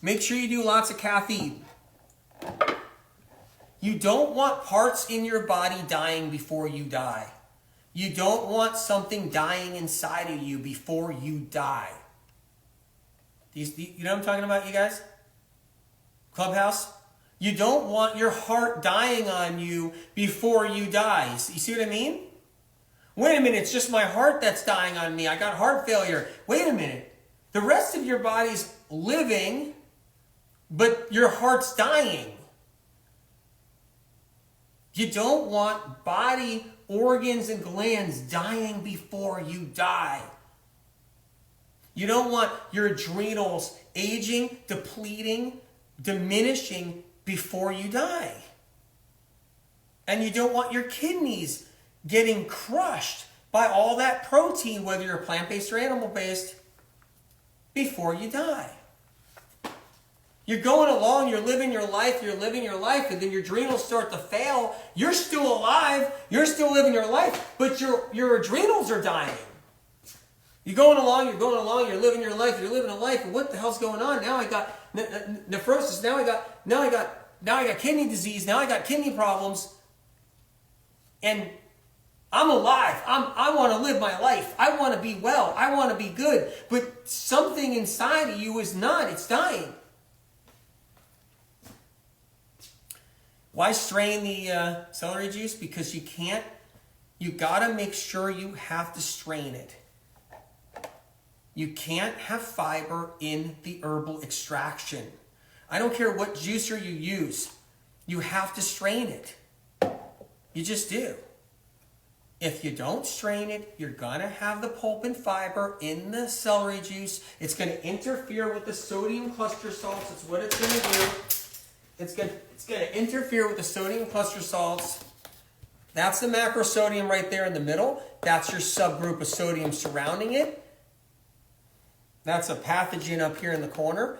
Make sure you do lots of caffeine. You don't want parts in your body dying before you die. You don't want something dying inside of you before you die. You know what I'm talking about, you guys? Clubhouse? You don't want your heart dying on you before you die. You see what I mean? Wait a minute, it's just my heart that's dying on me. I got heart failure. Wait a minute. The rest of your body's living, but your heart's dying. You don't want body organs and glands dying before you die. You don't want your adrenals aging, depleting, diminishing before you die. And you don't want your kidneys getting crushed by all that protein, whether you're plant-based or animal-based, before you die. You're going along, you're living your life, and then your adrenals start to fail. You're still alive, you're still living your life, but your adrenals are dying. You're going along, you're living your life, and what the hell's going on? Now I got nephrosis, now I got kidney disease, now I got kidney problems, and I'm alive. I want to live my life. I want to be well. I want to be good. But something inside of you is not. It's dying. Why strain the celery juice? Because you can't. You got to make sure you have to strain it. You can't have fiber in the herbal extraction. I don't care what juicer you use. You have to strain it. You just do. If you don't strain it, you're going to have the pulp and fiber in the celery juice. It's going to interfere with the sodium cluster salts. That's what it's going to do. It's going to interfere with the sodium cluster salts. That's the macrosodium right there in the middle. That's your subgroup of sodium surrounding it. That's a pathogen up here in the corner.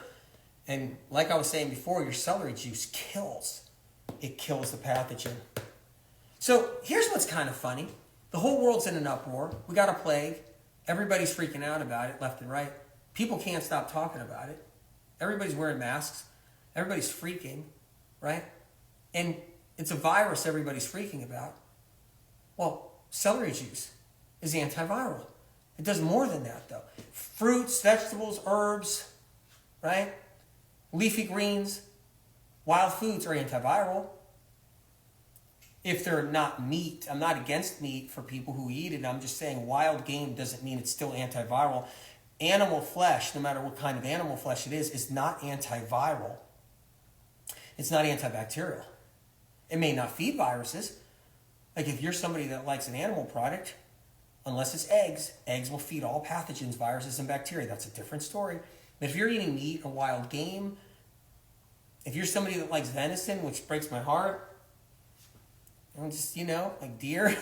And like I was saying before, your celery juice kills. It kills the pathogen. So here's what's kind of funny. The whole world's in an uproar. We got a plague. Everybody's freaking out about it left and right. People can't stop talking about it. Everybody's wearing masks. Everybody's freaking, right? And it's a virus everybody's freaking about. Well, celery juice is antiviral. It does more than that, though. Fruits, vegetables, herbs, right? Leafy greens, wild foods are antiviral. If they're not meat, I'm not against meat for people who eat it. I'm just saying wild game doesn't mean it's still antiviral. Animal flesh, no matter what kind of animal flesh it is not antiviral. It's not antibacterial. It may not feed viruses. Like if you're somebody that likes an animal product, unless it's eggs will feed all pathogens, viruses, and bacteria. That's a different story. But if you're eating meat or wild game, if you're somebody that likes venison, which breaks my heart, I'm just, like deer.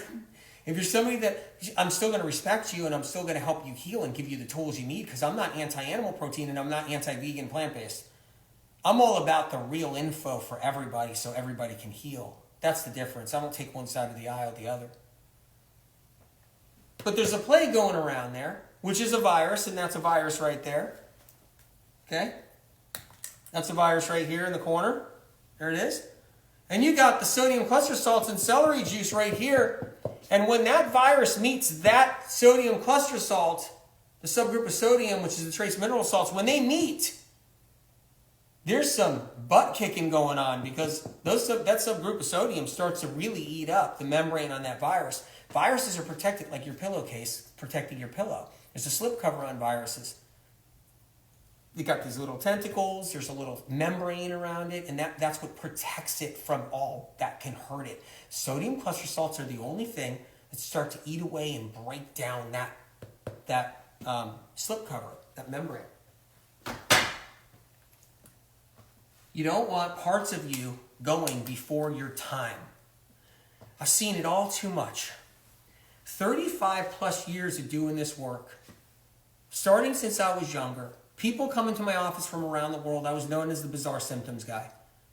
If you're somebody that, I'm still going to respect you and I'm still going to help you heal and give you the tools you need because I'm not anti-animal protein and I'm not anti-vegan plant-based. I'm all about the real info for everybody so everybody can heal. That's the difference. I don't take one side of the aisle or the other. But there's a plague going around there, which is a virus, and that's a virus right there. Okay? That's a virus right here in the corner. There it is. And you got the sodium cluster salts in celery juice right here. And when that virus meets that sodium cluster salt, the subgroup of sodium, which is the trace mineral salts, when they meet, there's some butt kicking going on because that subgroup of sodium starts to really eat up the membrane on that virus. Viruses are protected like your pillowcase protecting your pillow. There's a slip cover on viruses. You got these little tentacles, there's a little membrane around it, and that's what protects it from all that can hurt it. Sodium cluster salts are the only thing that start to eat away and break down that slip cover, that membrane. You don't want parts of you going before your time. I've seen it all too much. 35 plus years of doing this work, starting since I was younger. People come into my office from around the world. I was known as the bizarre symptoms guy.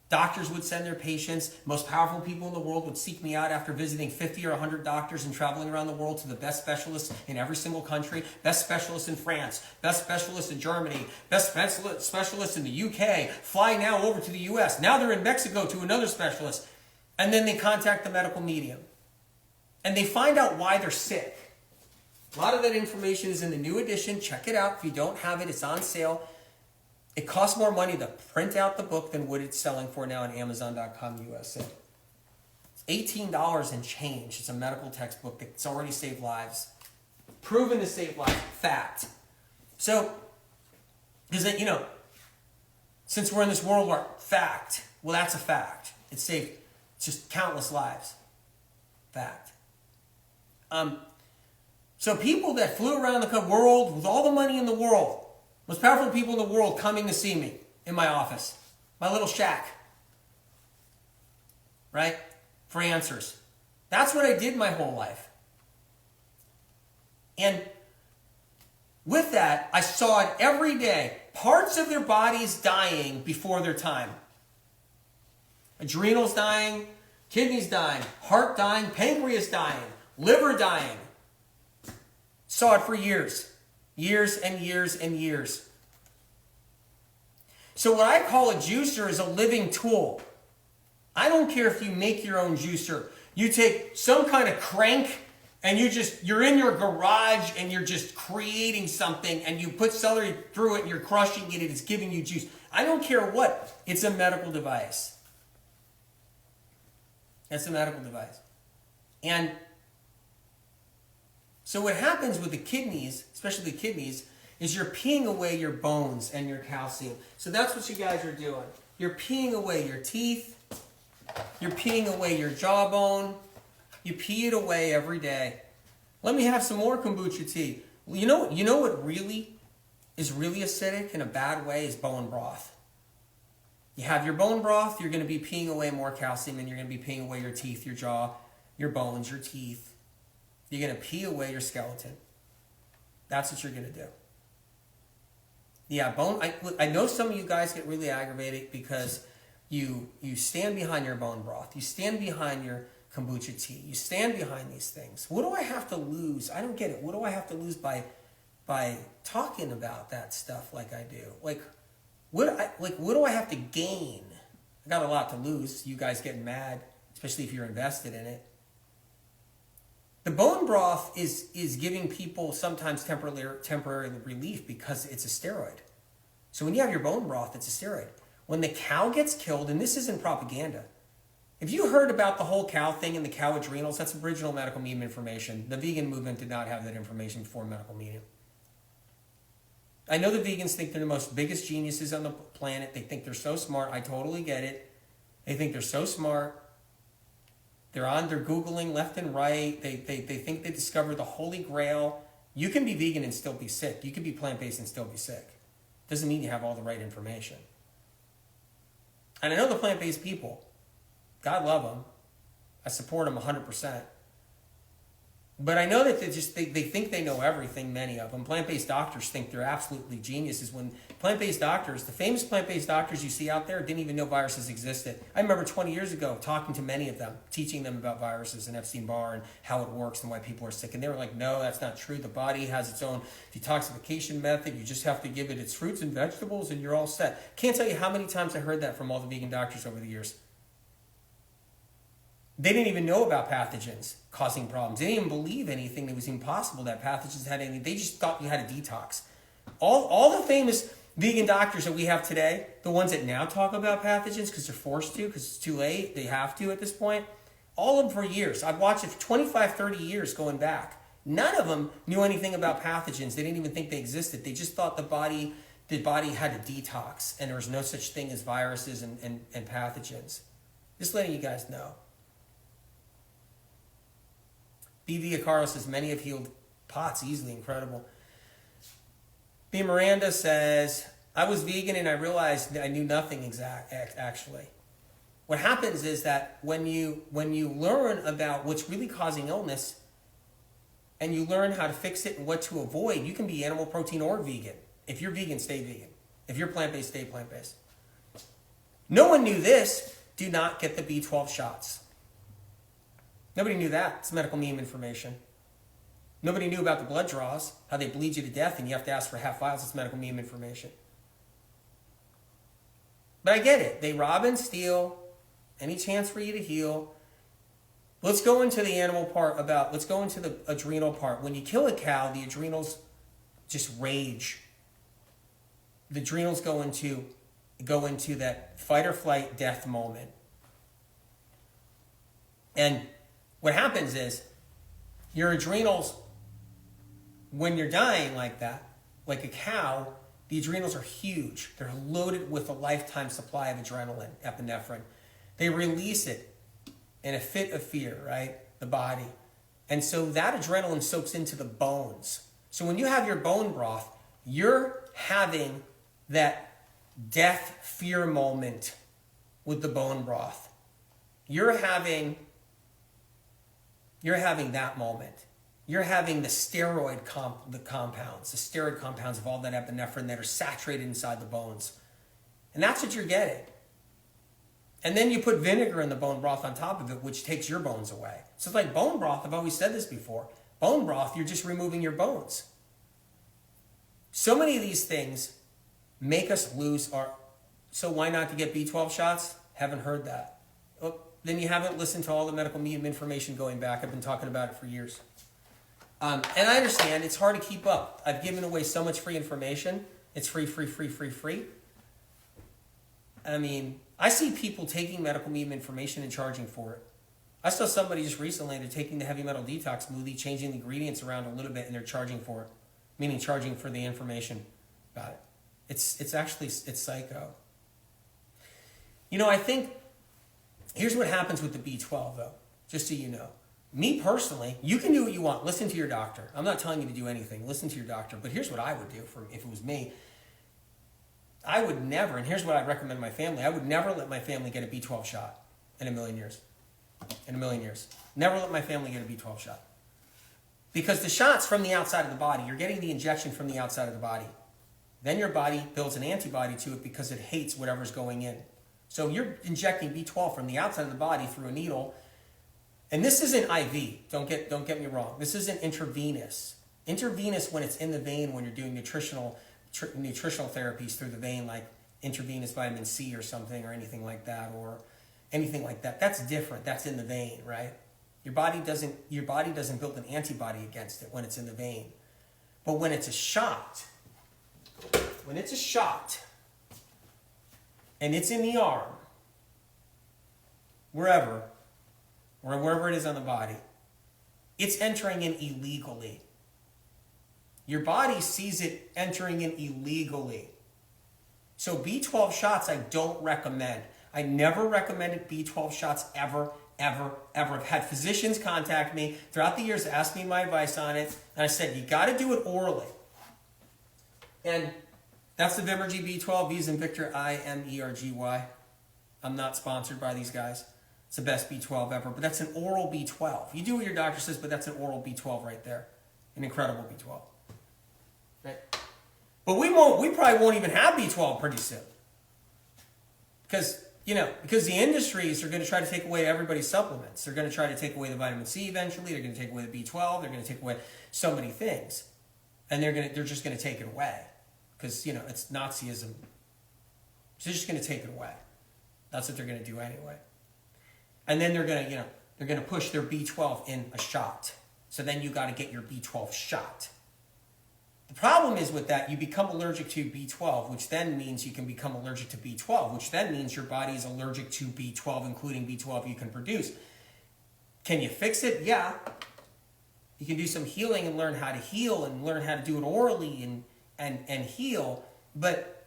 Doctors would send their patients. Most powerful people in the world would seek me out after visiting 50 or 100 doctors and traveling around the world to the best specialists in every single country. Best specialists in France. Best specialists in Germany. Best specialists in the UK. Fly now over to the US. Now they're in Mexico to another specialist. And then they contact the medical medium. And they find out why they're sick. A lot of that information is in the new edition. Check it out. If you don't have it, it's on sale. It costs more money to print out the book than what it's selling for now on Amazon.com USA. It's $18 and change. It's a medical textbook that's already saved lives. Proven to save lives. Fact. So, is it, since we're in this world where fact, well, that's a fact. It's saved just countless lives. Fact. So people that flew around the world with all the money in the world, most powerful people in the world coming to see me in my office, my little shack, right? For answers. That's what I did my whole life. And with that, I saw it every day. Parts of their bodies dying before their time. Adrenals dying, kidneys dying, heart dying, pancreas dying, liver dying. Saw it for years. Years and years and years. So what I call a juicer is a living tool. I don't care if you make your own juicer. You take some kind of crank and you're in your garage and you're just creating something and you put celery through it and you're crushing it and it's giving you juice. I don't care what. It's a medical device. It's a medical device. And so what happens with the kidneys, especially the kidneys, is you're peeing away your bones and your calcium. So that's what you guys are doing. You're peeing away your teeth. You're peeing away your jawbone. You pee it away every day. Let me have some more kombucha tea. You know what really is really acidic in a bad way is bone broth. You have your bone broth, you're going to be peeing away more calcium and you're going to be peeing away your teeth, your jaw, your bones, your teeth. You're going to pee away your skeleton. That's what you're going to do. Yeah, I know some of you guys get really aggravated because you stand behind your bone broth. You stand behind your kombucha tea. You stand behind these things. What do I have to lose? I don't get it. What do I have to lose by talking about that stuff like I do? What do I have to gain? I got a lot to lose. You guys getting mad, especially if you're invested in it. The bone broth is giving people sometimes temporary relief because it's a steroid. So when you have your bone broth, it's a steroid. When the cow gets killed, and this isn't propaganda, if you heard about the whole cow thing and the cow adrenals, that's original medical medium information. The vegan movement did not have that information before medical medium. I know the vegans think they're the most biggest geniuses on the planet. They think they're so smart. I totally get it. They think they're so smart. They're Googling left and right. They think they discovered the holy grail. You can be vegan and still be sick. You can be plant-based and still be sick. Doesn't mean you have all the right information. And I know the plant-based people. God love them. I support them 100%. But I know that they think they know everything, many of them. Plant-based doctors think they're absolutely geniuses. When plant-based doctors, the famous plant-based doctors you see out there, didn't even know viruses existed. I remember 20 years ago talking to many of them, teaching them about viruses and Epstein-Barr and how it works and why people are sick. And they were like, no, that's not true. The body has its own detoxification method. You just have to give it its fruits and vegetables and you're all set. Can't tell you how many times I heard that from all the vegan doctors over the years. They didn't even know about pathogens causing problems. They didn't even believe anything that was impossible that pathogens had anything. They just thought you had a detox. All the famous vegan doctors that we have today, the ones that now talk about pathogens because they're forced to, because it's too late, they have to at this point, all of them for years. I've watched it for 25, 30 years going back. None of them knew anything about pathogens. They didn't even think they existed. They just thought the body had a detox and there was no such thing as viruses and pathogens. Just letting you guys know. B. Carlos says, many have healed POTS easily, incredible. B. Miranda says, I was vegan and I realized I knew nothing actually. What happens is that when you learn about what's really causing illness and you learn how to fix it and what to avoid, you can be animal protein or vegan. If you're vegan, stay vegan. If you're plant-based, stay plant-based. No one knew this. Do not get the B12 shots. Nobody knew that. It's medical meme information. Nobody knew about the blood draws, how they bleed you to death and you have to ask for half vials. It's medical meme information. But I get it. They rob and steal. Any chance for you to heal. Let's go into the animal part let's go into the adrenal part. When you kill a cow, the adrenals just rage. The adrenals go into that fight or flight death moment. And what happens is your adrenals, when you're dying like that, like a cow, the adrenals are huge. They're loaded with a lifetime supply of adrenaline, epinephrine. They release it in a fit of fear, right? The body. And so that adrenaline soaks into the bones. So when you have your bone broth, you're having that death fear moment with the bone broth. You're having that moment. You're having the steroid compounds of all that epinephrine that are saturated inside the bones. And that's what you're getting. And then you put vinegar in the bone broth on top of it, which takes your bones away. So it's like bone broth, I've always said this before. Bone broth, you're just removing your bones. So many of these things make us lose our... So why not to get B12 shots? Haven't heard that. Oh, then you haven't listened to all the medical medium information going back. I've been talking about it for years. And I understand it's hard to keep up. I've given away so much free information. It's free. I mean, I see people taking medical medium information and charging for it. I saw somebody just recently, they're taking the heavy metal detox smoothie, changing the ingredients around a little bit, and they're charging for it. Meaning charging for the information about it. It's psycho. You know, I think, here's what happens with the B12 though, just so you know. Me personally, you can do what you want. Listen to your doctor. I'm not telling you to do anything. Listen to your doctor. But here's what I would do if it was me. I would never, and here's what I'd recommend my family. I would never let my family get a B12 shot in a million years. Never let my family get a B12 shot. Because the shot's from the outside of the body. You're getting the injection from the outside of the body. Then your body builds an antibody to it because it hates whatever's going in. So you're injecting B12 from the outside of the body through a needle. And this isn't IV. Don't get me wrong. This isn't intravenous. Intravenous when it's in the vein, when you're doing nutritional therapies through the vein, like intravenous vitamin C or something or anything like that, That's different. That's in the vein, right? Your body doesn't build an antibody against it when it's in the vein. But when it's a shot, and it's in the arm, wherever it is on the body, it's entering in illegally. Your body sees it entering in illegally. So B12 shots I don't recommend. I never recommended B12 shots ever. I've had physicians contact me throughout the years, ask me my advice on it, and I said, you got to do it orally. And that's the Vimergy B12. V's and Victor, IMERGY. I'm not sponsored by these guys. It's the best B12 ever, but that's an oral B12. You do what your doctor says, but that's an oral B12 right there. An incredible B12. Right? But we probably won't even have B12 pretty soon. Because the industries are going to try to take away everybody's supplements. They're going to try to take away the vitamin C eventually. They're going to take away the B12. They're going to take away so many things. And they're just going to take it away. Because, it's Nazism. So they're just going to take it away. That's what they're going to do anyway. And then they're going to push their B12 in a shot. So then you got to get your B12 shot. The problem is with that, you become allergic to B12, which then means you can become allergic to B12, which then means your body is allergic to B12, including B12 you can produce. Can you fix it? Yeah. You can do some healing and learn how to heal and learn how to do it orally and heal. But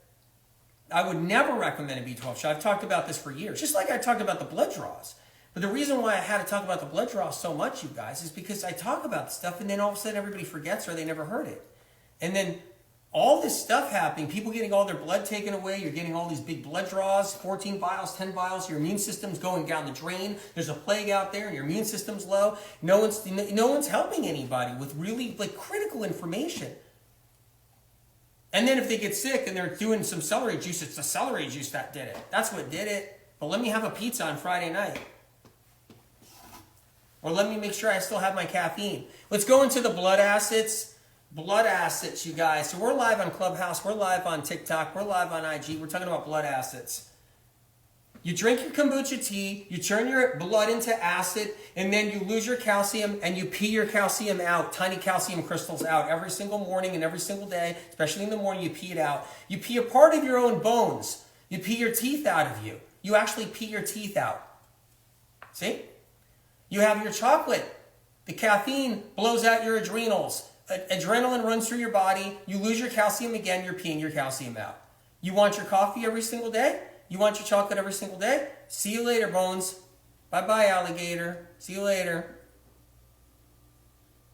I would never recommend a B12 shot. I've talked about this for years, just like I talked about the blood draws. But the reason why I had to talk about the blood draws so much, you guys, is because I talk about stuff and then all of a sudden everybody forgets or they never heard it. And then all this stuff happening, people getting all their blood taken away, you're getting all these big blood draws, 14 vials, 10 vials, your immune system's going down the drain, there's a plague out there and your immune system's low. No one's helping anybody with really critical information. And then if they get sick and they're doing some celery juice, it's the celery juice that did it. That's what did it. But let me have a pizza on Friday night. Or let me make sure I still have my caffeine. Let's go into the blood acids. Blood acids, you guys. So we're live on Clubhouse. We're live on TikTok. We're live on IG. We're talking about blood acids. You drink your kombucha tea, you turn your blood into acid, and then you lose your calcium and you pee your calcium out, tiny calcium crystals out every single morning and every single day, especially in the morning, you pee it out. You pee a part of your own bones. You pee your teeth out of you. You actually pee your teeth out. See? You have your chocolate. The caffeine blows out your adrenals. Adrenaline runs through your body. You lose your calcium again. You're peeing your calcium out. You want your coffee every single day? You want your chocolate every single day? See you later, bones. Bye-bye, alligator. See you later.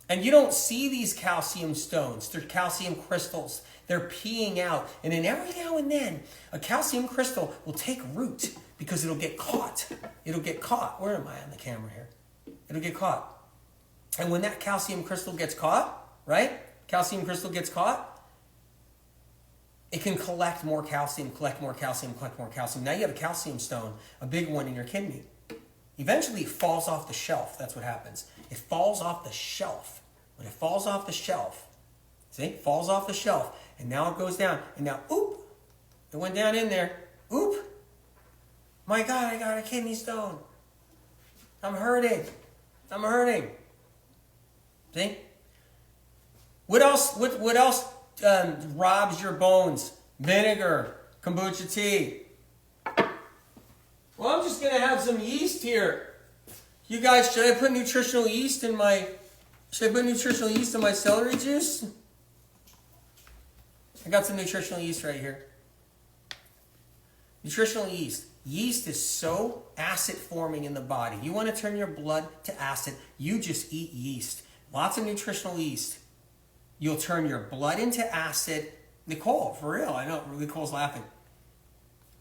And you don't see these calcium stones. They're calcium crystals. They're peeing out. And then every now and then, a calcium crystal will take root because it'll get caught. It'll get caught. Where am I on the camera here? It'll get caught. And when that calcium crystal gets caught, right? Calcium crystal gets caught. It can collect more calcium, collect more calcium, collect more calcium. Now you have a calcium stone, a big one in your kidney. Eventually it falls off the shelf. That's what happens. It falls off the shelf. When it falls off the shelf, see? It falls off the shelf. And now it goes down. And now, oop, it went down in there. Oop. My God, I got a kidney stone. I'm hurting. I'm hurting. See? What else robs your bones? Vinegar, kombucha tea. Well, I'm just going to have some yeast here. You guys, should I put nutritional yeast in my celery juice? I got some nutritional yeast right here. Nutritional yeast. Yeast is so acid forming in the body. You want to turn your blood to acid, you just eat yeast. Lots of nutritional yeast. You'll turn your blood into acid. Nicole, for real, I know Nicole's laughing.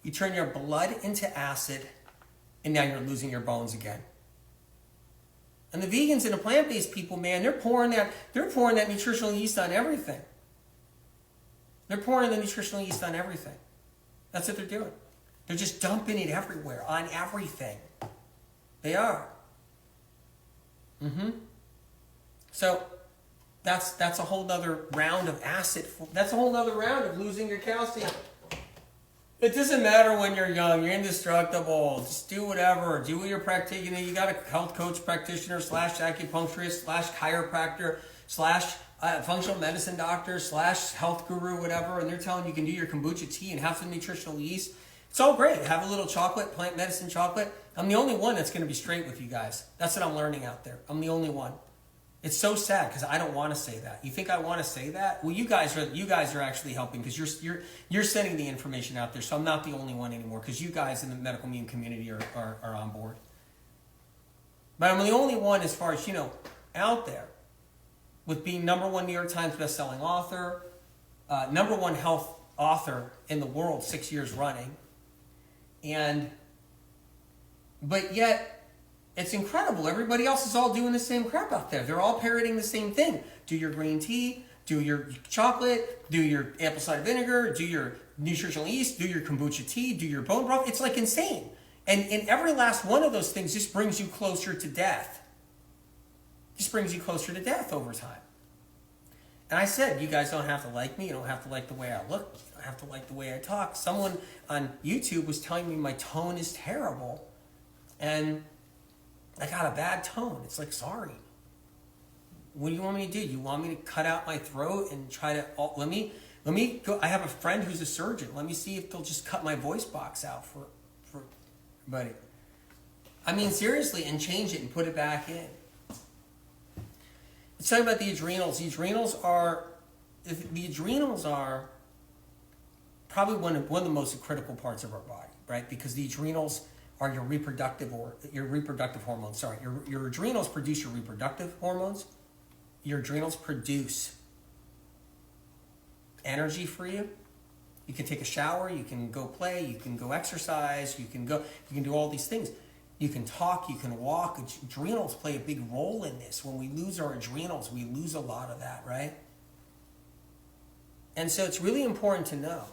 You turn your blood into acid, and now you're losing your bones again. And the vegans and the plant-based people, man, they're pouring that nutritional yeast on everything. They're pouring the nutritional yeast on everything. That's what they're doing. They're just dumping it everywhere, on everything. They are. So that's a whole nother round of acid. That's a whole nother round of losing your calcium. It doesn't matter when you're young. You're indestructible. Just do whatever. Do what you're practicing. You got a health coach practitioner / acupuncturist / chiropractor / functional medicine doctor / health guru, whatever, and they're telling you can do your kombucha tea and have some nutritional yeast. It's all great. Have a little chocolate, plant medicine chocolate. I'm the only one that's going to be straight with you guys. That's what I'm learning out there. I'm the only one. It's so sad because I don't want to say that. You think I want to say that? Well, you guys are actually helping because you're sending the information out there. So I'm not the only one anymore because you guys in the medical meme community are on board. But I'm the only one as far as out there with being #1 New York Times bestselling author, #1 health author in the world 6 years running, but yet. It's incredible. Everybody else is all doing the same crap out there. They're all parroting the same thing. Do your green tea, do your chocolate, do your apple cider vinegar, do your nutritional yeast, do your kombucha tea, do your bone broth. It's like insane. And every last one of those things just brings you closer to death. Just brings you closer to death over time. And I said, you guys don't have to like me. You don't have to like the way I look. You don't have to like the way I talk. Someone on YouTube was telling me my tone is terrible. And I got a bad tone. It's like, sorry. What do you want me to do? You want me to cut out my throat and try to, let me go. I have a friend who's a surgeon. Let me see if they'll just cut my voice box out for buddy. I mean, seriously, and change it and put it back in. Let's talk about the adrenals. The adrenals are probably one of the most critical parts of our body, right? Because the adrenals are your reproductive hormones. Sorry, your adrenals produce your reproductive hormones. Your adrenals produce energy for you. You can take a shower, you can go play, you can go exercise, you can do all these things. You can talk, you can walk. Adrenals play a big role in this. When we lose our adrenals, we lose a lot of that, right? And so it's really important to know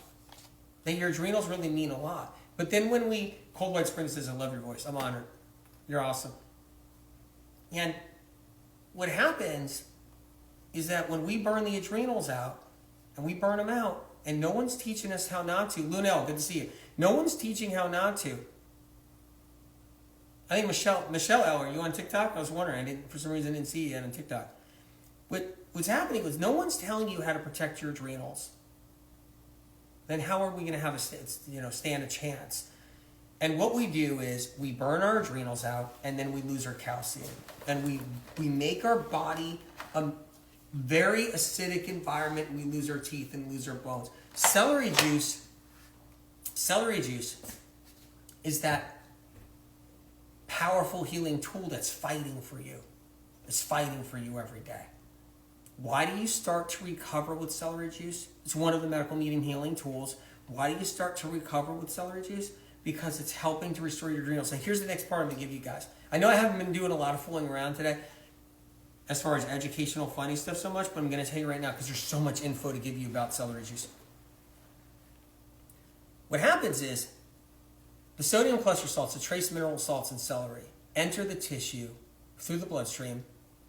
that your adrenals really mean a lot. But then when Cold White Spring says, I love your voice. I'm honored. You're awesome. And what happens is that when we burn the adrenals out, and we burn them out, and no one's teaching us how not to. Lunel, good to see you. No one's teaching how not to. I think Michelle L, are you on TikTok? I was wondering. For some reason, I didn't see you yet on TikTok. What's happening is no one's telling you how to protect your adrenals. Then how are we going to have stand a chance? And what we do is we burn our adrenals out, and then we lose our calcium, and we make our body a very acidic environment. And we lose our teeth and lose our bones. Celery juice is that powerful healing tool that's fighting for you. It's fighting for you every day. Why do you start to recover with celery juice? It's one of the medical medium healing tools. Why do you start to recover with celery juice? Because it's helping to restore your adrenals. And here's the next part I'm going to give you guys. I know I haven't been doing a lot of fooling around today as far as educational, funny stuff so much, but I'm going to tell you right now because there's so much info to give you about celery juice. What happens is the sodium cluster salts, the trace mineral salts in celery, enter the tissue through the bloodstream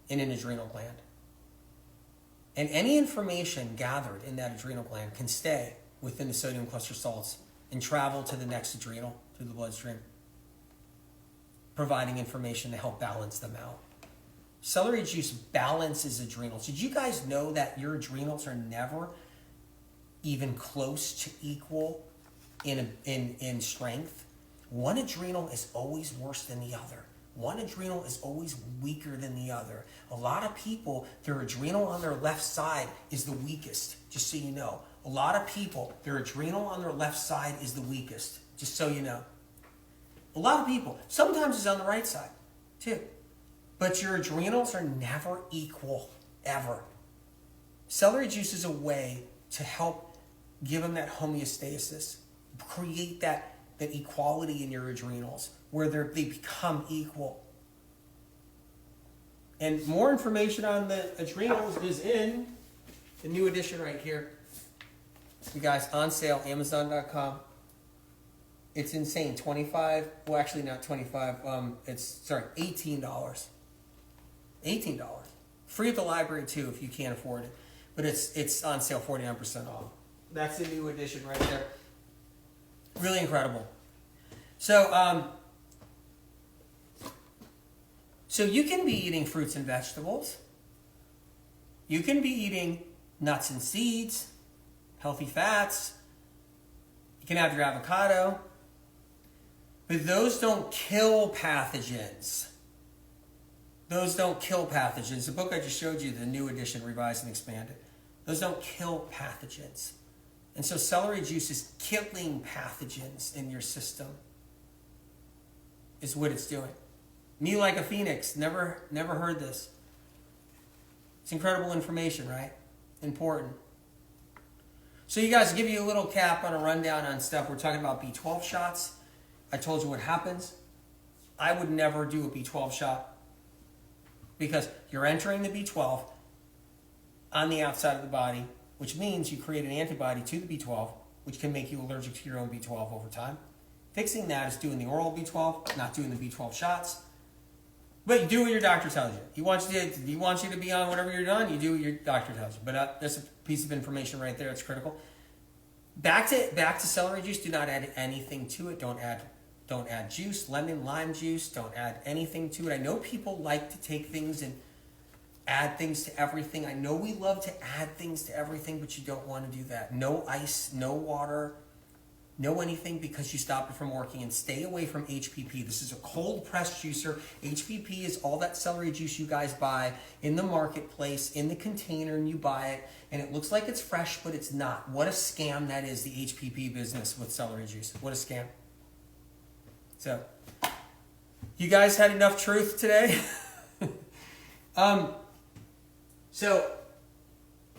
in an adrenal gland. And any information gathered in that adrenal gland can stay within the sodium cluster salts and travel to the next adrenal through the bloodstream, providing information to help balance them out. Celery juice balances adrenals. Did you guys know that your adrenals are never even close to equal in strength? One adrenal is always worse than the other. One adrenal is always weaker than the other. A lot of people, their adrenal on their left side is the weakest, just so you know. A lot of people, their adrenal on their left side is the weakest, just so you know. A lot of people, sometimes it's on the right side, too. But your adrenals are never equal, ever. Celery juice is a way to help give them that homeostasis, create that equality in your adrenals, where they become equal. And more information on the adrenals is in the new edition right here. You guys, on sale, Amazon.com. It's insane. $25. Well, actually not $25. $18. $18. Free at the library too if you can't afford it. But it's on sale 49% off. That's the new edition right there. Really incredible. So, so you can be eating fruits and vegetables. You can be eating nuts and seeds, healthy fats. You can have your avocado. But those don't kill pathogens. Those don't kill pathogens. The book I just showed you, the new edition, revised and expanded, those don't kill pathogens. And so celery juice is killing pathogens in your system, is what it's doing. Me like a phoenix. Never heard this. It's incredible information, right? Important. So you guys, give you a little cap on a rundown on stuff. We're talking about B12 shots. I told you what happens. I would never do a B12 shot because you're entering the B12 on the outside of the body, which means you create an antibody to the B12, which can make you allergic to your own B12 over time. Fixing that is doing the oral B12, not doing the B12 shots. But you do what your doctor tells you. He wants you to be on whatever you're on. You do what your doctor tells you. But that's a piece of information right there. It's critical. Back to celery juice. Do not add anything to it. Don't add juice, lemon, lime juice. Don't add anything to it. I know people like to take things and add things to everything. I know we love to add things to everything, but you don't want to do that. No ice, no water, no anything, because you stop it from working. And stay away from HPP. This is a cold pressed juicer. HPP is all that celery juice you guys buy in the marketplace, in the container, and you buy it, and it looks like it's fresh, but it's not. What a scam that is, the HPP business with celery juice. What a scam. So, you guys had enough truth today? So,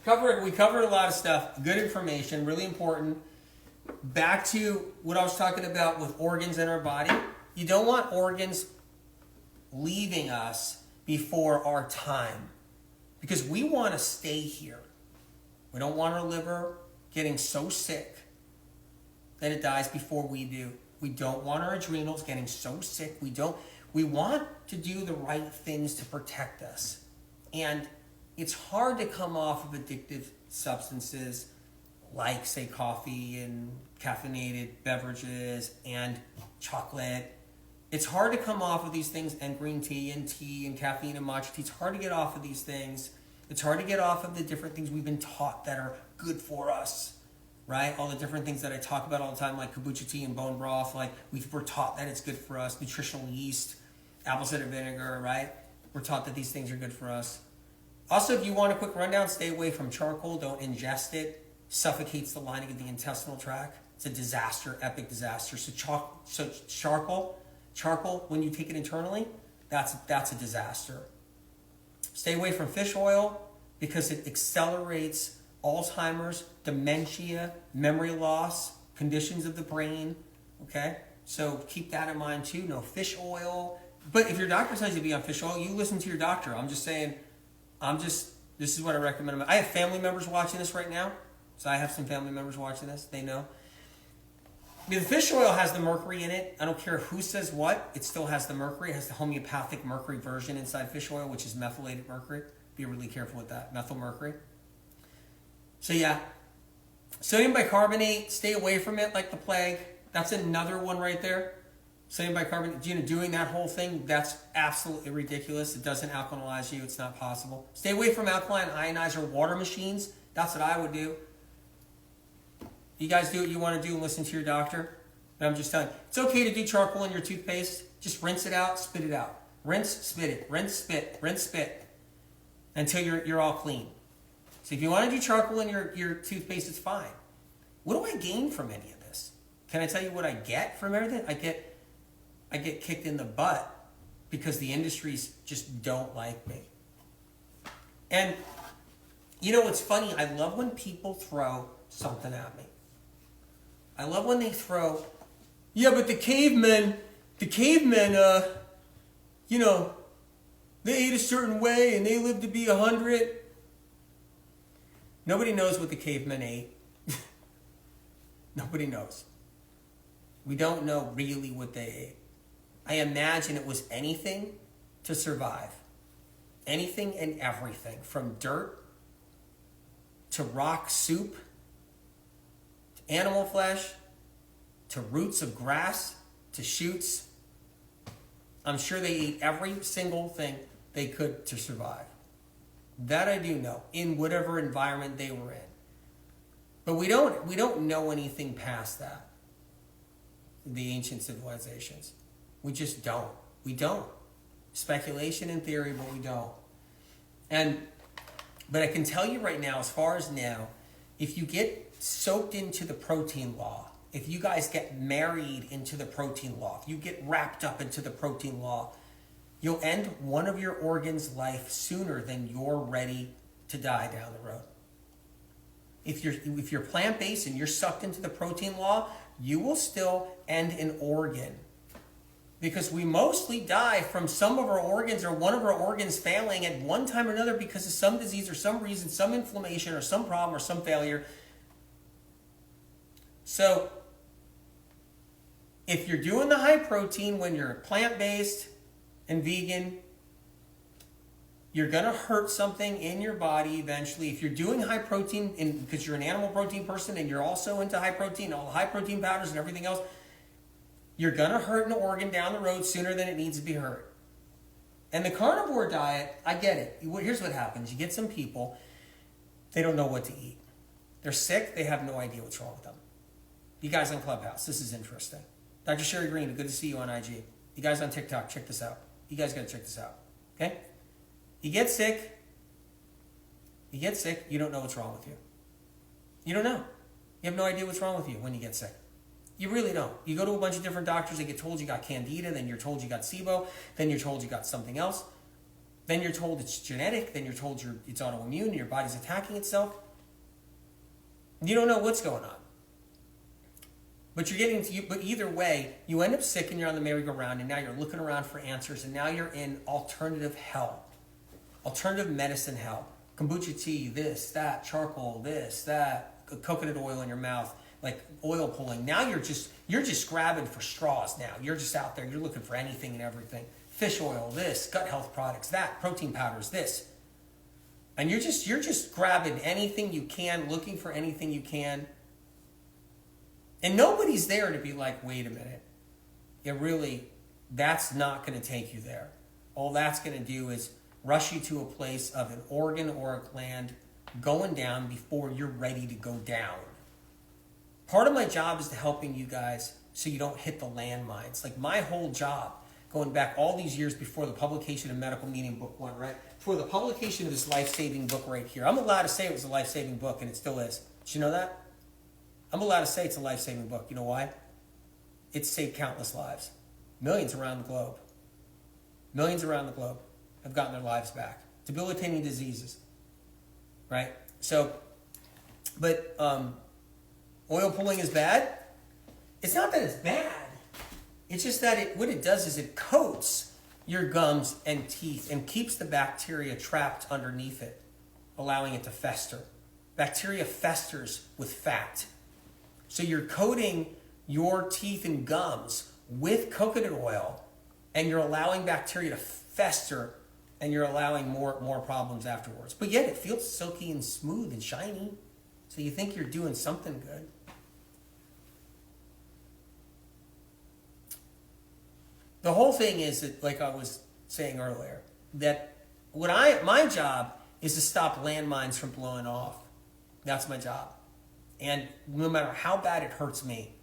we covered a lot of stuff. Good information, really important. Back to what I was talking about with organs in our body. You don't want organs leaving us before our time, because we want to stay here. We don't want our liver getting so sick that it dies before we do. We don't want our adrenals getting so sick. We want to do the right things to protect us. And it's hard to come off of addictive substances like, say, coffee and caffeinated beverages and chocolate. It's hard to come off of these things, and green tea and caffeine and matcha tea. It's hard to get off of these things. It's hard to get off of the different things we've been taught that are good for us, right? All the different things that I talk about all the time, like kombucha tea and bone broth. Like, we're taught that it's good for us. Nutritional yeast, apple cider vinegar, right? We're taught that these things are good for us. Also, if you want a quick rundown, stay away from charcoal. Don't ingest it. Suffocates the lining of the intestinal tract. It's a disaster, epic disaster. So charcoal, when you take it internally, that's a disaster. Stay away from fish oil because it accelerates Alzheimer's, dementia, memory loss, conditions of the brain. Okay, so keep that in mind too. No fish oil. But if your doctor tells you to be on fish oil, you listen to your doctor. I'm just saying. This is what I recommend. I have family members watching this right now. So I have some family members watching this. They know. The fish oil has the mercury in it. I don't care who says what. It still has the mercury. It has the homeopathic mercury version inside fish oil, which is methylated mercury. Be really careful with that. Methyl mercury. So yeah. Sodium bicarbonate, stay away from it like the plague. That's another one right there. Sodium bicarbonate, doing that whole thing, that's absolutely ridiculous. It doesn't alkalize you. It's not possible. Stay away from alkaline ionizer water machines. That's what I would do. You guys do what you want to do and listen to your doctor. But I'm just telling you, it's okay to do charcoal in your toothpaste. Just rinse it out, spit it out. Rinse, spit it. Rinse, spit. Until you're all clean. So if you want to do charcoal in your toothpaste, it's fine. What do I gain from any of this? Can I tell you what I get from everything? I get kicked in the butt because the industries just don't like me. And you know what's funny? I love when people throw something at me. I love when they throw, yeah, but the cavemen, they ate a certain way and they lived to be 100. Nobody knows what the cavemen ate. Nobody knows. We don't know really what they ate. I imagine it was anything to survive. Anything and everything, from dirt to rock soup, to animal flesh, to roots of grass, to shoots. I'm sure they ate every single thing they could to survive. That I do know, in whatever environment they were in. But we don't know anything past that. The ancient civilizations. We just don't. We don't. Speculation and theory, but we don't. But I can tell you right now, as far as now, if you get soaked into the protein law, if you guys get married into the protein law, if you get wrapped up into the protein law, you'll end one of your organs' life sooner than you're ready to die down the road. If you're plant-based and you're sucked into the protein law, you will still end an organ. Because we mostly die from some of our organs or one of our organs failing at one time or another because of some disease or some reason, some inflammation or some problem or some failure. So, if you're doing the high protein when you're plant-based and vegan, you're going to hurt something in your body eventually. If you're doing high protein because you're an animal protein person and you're also into high protein, all the high protein powders and everything else, you're going to hurt an organ down the road sooner than it needs to be hurt. And the carnivore diet, I get it. Here's what happens. You get some people, they don't know what to eat. They're sick. They have no idea what's wrong with them. You guys on Clubhouse, this is interesting. Dr. Sherry Green, good to see you on IG. You guys on TikTok, check this out. You guys got to check this out. Okay? You get sick, you don't know what's wrong with you. You don't know. You have no idea what's wrong with you when you get sick. You really don't. You go to a bunch of different doctors, they get told you got candida, then you're told you got SIBO, then you're told you got something else, then you're told it's genetic, then you're told it's autoimmune and your body's attacking itself. You don't know what's going on. But but either way, you end up sick and you're on the merry-go-round and now you're looking around for answers and now you're in alternative hell. Alternative medicine hell. Kombucha tea, this, that, charcoal, this, that, coconut oil in your mouth, like oil pulling. Now you're just grabbing for straws now. You're just out there, you're looking for anything and everything. Fish oil, this, gut health products, that, protein powders, this. And you're just grabbing anything you can, looking for anything you can. And nobody's there to be like, wait a minute. That's not going to take you there. All that's going to do is rush you to a place of an organ or a gland going down before you're ready to go down. Part of my job is to helping you guys so you don't hit the landmines. Like my whole job, going back all these years before the publication of Medical Medium Book 1, right? Before the publication of this life-saving book right here. I'm allowed to say it was a life-saving book, and it still is. Did you know that? I'm allowed to say it's a life-saving book. You know why? It's saved countless lives. Millions around the globe. Millions around the globe have gotten their lives back. Debilitating diseases. Right? So, but oil pulling is bad? It's not that it's bad. It's just that what it does is it coats your gums and teeth and keeps the bacteria trapped underneath it, allowing it to fester. Bacteria festers with fat. So you're coating your teeth and gums with coconut oil, and you're allowing bacteria to fester, and you're allowing more problems afterwards. But yet it feels silky and smooth and shiny. So you think you're doing something good. The whole thing is that, like I was saying earlier, that my job is to stop landmines from blowing off. That's my job. And no matter how bad it hurts me,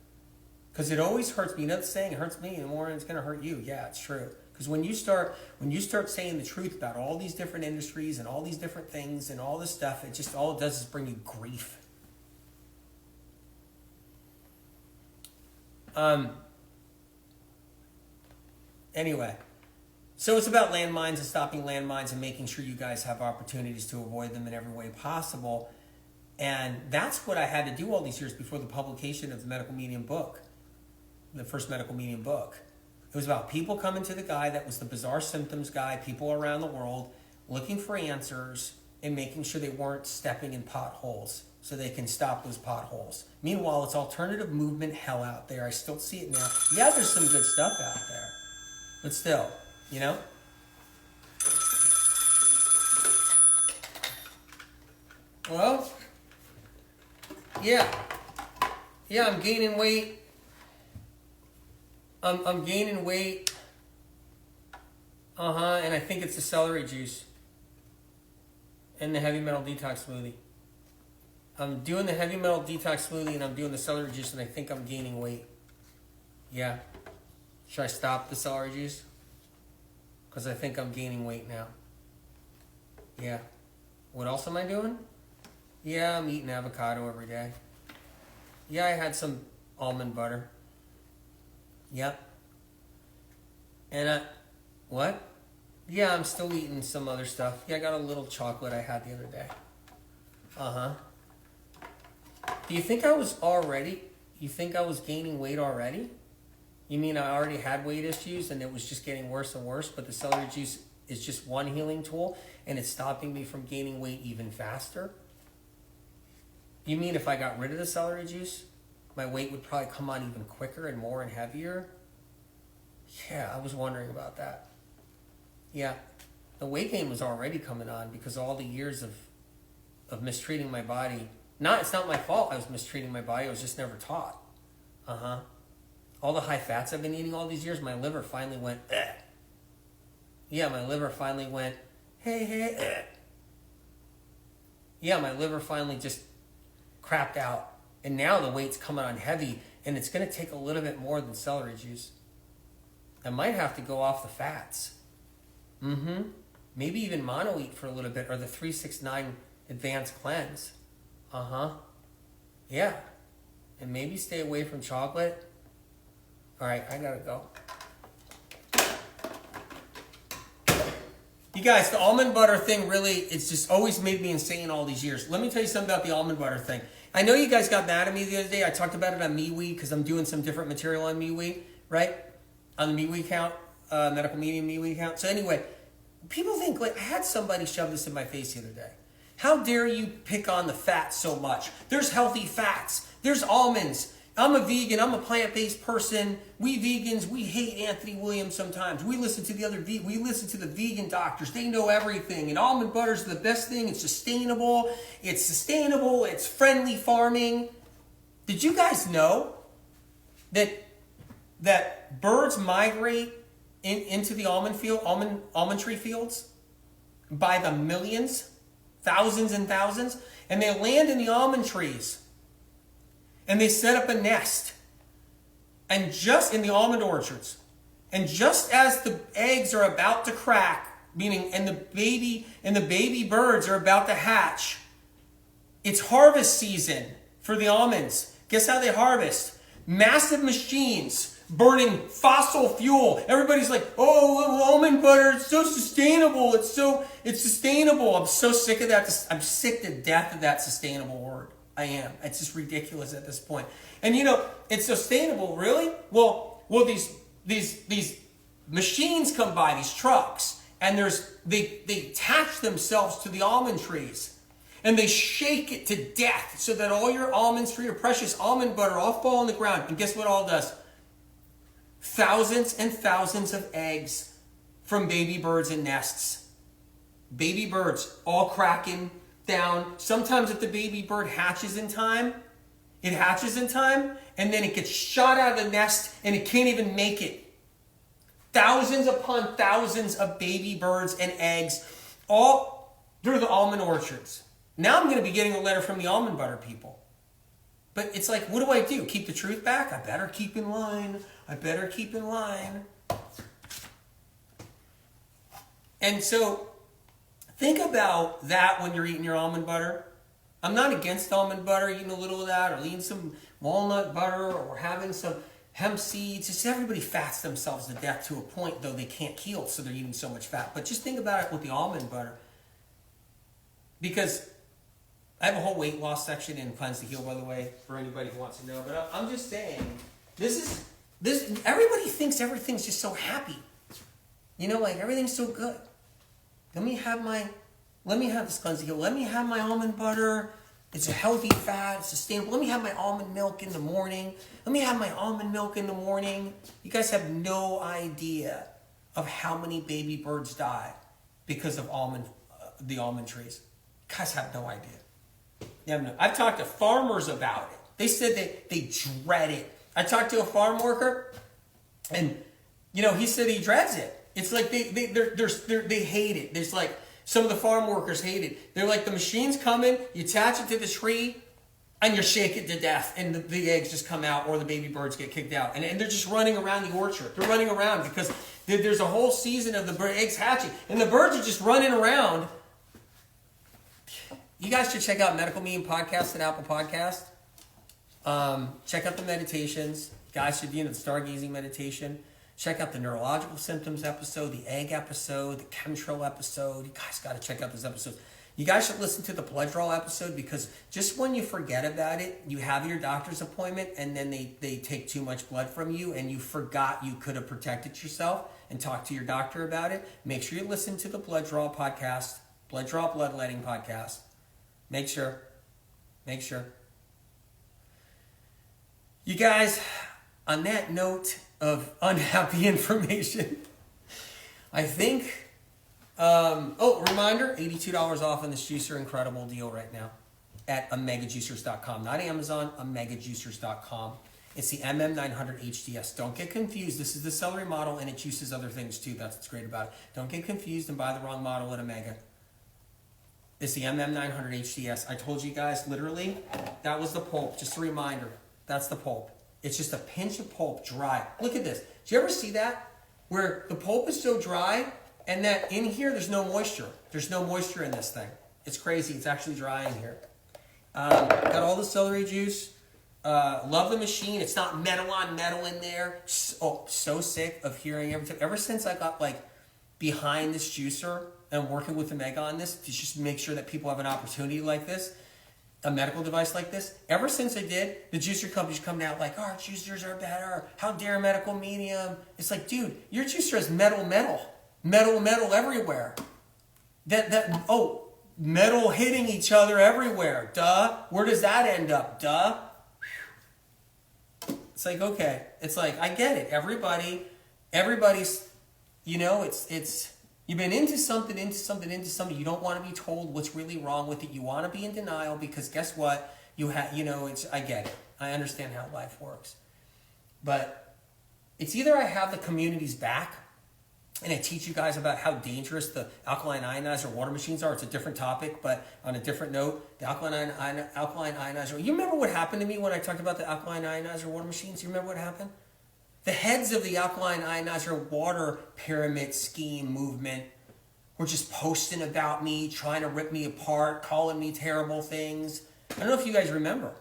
because it always hurts me. You know the saying, it hurts me, the more it's going to hurt you. Yeah, it's true. Because when you start saying the truth about all these different industries and all these different things and all this stuff, all it does is bring you grief. Anyway, so it's about landmines and stopping landmines and making sure you guys have opportunities to avoid them in every way possible. And that's what I had to do all these years before the publication of the Medical Medium book, the first Medical Medium book. It was about people coming to the guy that was the bizarre symptoms guy, people around the world looking for answers and making sure they weren't stepping in potholes so they can stop those potholes. Meanwhile, it's alternative movement hell out there. I still see it now. Yeah, there's some good stuff out there. But still, you know? Well, yeah, I'm gaining weight. I'm gaining weight. And I think it's the celery juice and the heavy metal detox smoothie. I'm doing the heavy metal detox smoothie and I'm doing the celery juice and I think I'm gaining weight. Yeah. Should I stop the celery juice? Because I think I'm gaining weight now. Yeah. What else am I doing? Yeah, I'm eating avocado every day. Yeah, I had some almond butter. Yep. And what? Yeah, I'm still eating some other stuff. Yeah, I got a little chocolate I had the other day. Do you think I was gaining weight already? You mean I already had weight issues and it was just getting worse and worse, but the celery juice is just one healing tool and it's stopping me from gaining weight even faster? You mean if I got rid of the celery juice, my weight would probably come on even quicker and more and heavier? Yeah, I was wondering about that. Yeah, the weight gain was already coming on because all the years of mistreating my body. It's not my fault I was mistreating my body. I was just never taught. All the high fats I've been eating all these years, my liver finally went, eh. Yeah, my liver finally went, hey, eh. Yeah, my liver finally just crapped out. And now the weight's coming on heavy, and it's going to take a little bit more than celery juice. I might have to go off the fats. Maybe even mono eat for a little bit, or the 369 advanced cleanse. Yeah. And maybe stay away from chocolate. All right, I gotta go. You guys, the almond butter thing really, it's just always made me insane all these years. Let me tell you something about the almond butter thing. I know you guys got mad at me the other day. I talked about it on MeWe because I'm doing some different material on MeWe, right? On the MeWe account, Medical Medium MeWe account. So anyway, people think, like, I had somebody shove this in my face the other day. How dare you pick on the fat so much? There's healthy fats. There's almonds. I'm a vegan. I'm a plant-based person. We vegans, we hate Anthony Williams sometimes. We listen to we listen to the vegan doctors. They know everything. And almond butter is the best thing. It's sustainable. It's friendly farming. Did you guys know that birds migrate into the almond tree fields by the millions, thousands and thousands, and they land in the almond trees and they set up a nest, and just in the almond orchards, and just as the eggs are about to crack, and the baby birds are about to hatch, it's harvest season for the almonds. Guess how they harvest? Massive machines burning fossil fuel. Everybody's like, oh, almond butter, it's so sustainable. It's sustainable. I'm so sick of that. I'm sick to death of that sustainable word. I am. It's just ridiculous at this point. And it's sustainable, really? Well, these machines come by, these trucks, and they attach themselves to the almond trees. And they shake it to death so that all your almonds for your precious almond butter all fall on the ground. And guess what all does? Thousands and thousands of eggs from baby birds in nests. Baby birds all cracking down. Sometimes if the baby bird hatches in time, and then it gets shot out of the nest and it can't even make it. Thousands upon thousands of baby birds and eggs all through the almond orchards. Now I'm going to be getting a letter from the almond butter people. But it's like, what do I do? Keep the truth back? I better keep in line. And so think about that when you're eating your almond butter. I'm not against almond butter, eating a little of that, or eating some walnut butter, or having some hemp seeds. Just everybody fats themselves to death to a point, though they can't heal, so they're eating so much fat. But just think about it with the almond butter. Because I have a whole weight loss section in Cleanse to Heal, by the way, for anybody who wants to know. But I'm just saying, this everybody thinks everything's just so happy. Like everything's so good. Let me have this Cleanse to Heal. Let me have my almond butter. It's a healthy fat, it's sustainable. Let me have my almond milk in the morning. You guys have no idea of how many baby birds die because of the almond trees. You guys have no idea. I've talked to farmers about it. They said they dread it. I talked to a farm worker. And, you know, he said he dreads it. It's like they hate it. There's like, some of the farm workers hate it. They're like, the machine's coming, you attach it to the tree, and you shake it to death, and the eggs just come out, or the baby birds get kicked out. And they're just running around the orchard. They're running around because there's a whole season of the eggs hatching, and the birds are just running around. You guys should check out Medical Medium Podcast and Apple Podcast. Check out the meditations. You guys should be into the stargazing meditation. Check out the neurological symptoms episode, the egg episode, the chemtrail episode. You guys got to check out those episodes. You guys should listen to the blood draw episode, because just when you forget about it, you have your doctor's appointment and then they take too much blood from you and you forgot you could have protected yourself and talked to your doctor about it. Make sure you listen to the blood draw podcast, blood draw bloodletting podcast. Make sure. You guys, on that note of unhappy information, I think... reminder, $82 off on this juicer. Incredible deal right now at omegajuicers.com. Not Amazon, omegajuicers.com. It's the MM900 HDS. Don't get confused. This is the celery model, and it juices other things too. That's what's great about it. Don't get confused and buy the wrong model at Omega. It's the MM900 HDS. I told you guys, literally, that was the pulp. Just a reminder. That's the pulp. It's just a pinch of pulp, dry. Look at this. Did you ever see that? Where the pulp is so dry, and that in here, there's no moisture. There's no moisture in this thing. It's crazy. It's actually dry in here. Got all the celery juice. Love the machine. It's not metal on metal in there. So sick of hearing everything. Ever since I got like behind this juicer and working with Omega on this to just make sure that people have an opportunity like this, a medical device like this. Ever since I did, the juicer companies come out like, our juicers are better. How dare Medical Medium? It's like, dude, your juicer has metal everywhere. Metal hitting each other everywhere. Duh. Where does that end up? Duh. It's like, okay. It's like, I get it. Everybody's, you know, it's, you've been into something. You don't want to be told what's really wrong with it. You want to be in denial because guess what? I get it. I understand how life works. But it's either I have the community's back and I teach you guys about how dangerous the alkaline ionizer water machines are. It's a different topic, but on a different note, the alkaline ionizer. You remember what happened to me when I talked about the alkaline ionizer water machines? You remember what happened? The heads of the alkaline ionizer water pyramid scheme movement were just posting about me, trying to rip me apart, calling me terrible things. I don't know if you guys remember.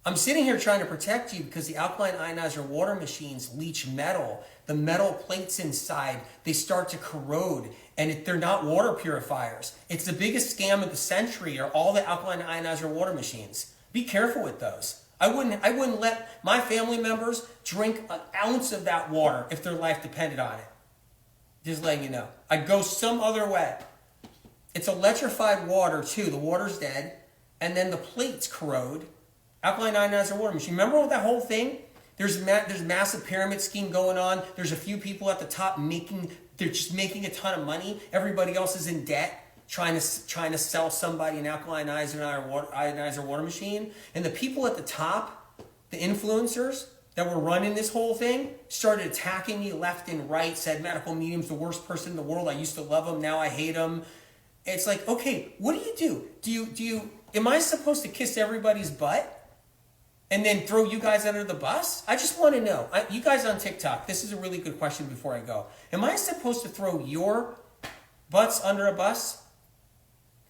I'm sitting here trying to protect you because the alkaline ionizer water machines leach metal. The metal plates inside, they start to corrode, and they're not water purifiers. It's the biggest scam of the century are all the alkaline ionizer water machines. Be careful with those. I wouldn't let my family members drink an ounce of that water if their life depended on it. Just letting you know. I'd go some other way. It's electrified water too. The water's dead, and then the plates corrode. Alkaline ionizer water machine. Remember that whole thing? There's massive pyramid scheme going on. There's a few people at the top they're just making a ton of money. Everybody else is in debt, trying to sell somebody an alkaline ionizer water machine. And the people at the top, the influencers that were running this whole thing, started attacking me left and right, said Medical Medium's the worst person in the world. I used to love him, now I hate him. It's like, okay, what do? Am I supposed to kiss everybody's butt? And then throw you guys under the bus? I just want to know. You guys on TikTok, this is a really good question before I go. Am I supposed to throw your butts under a bus?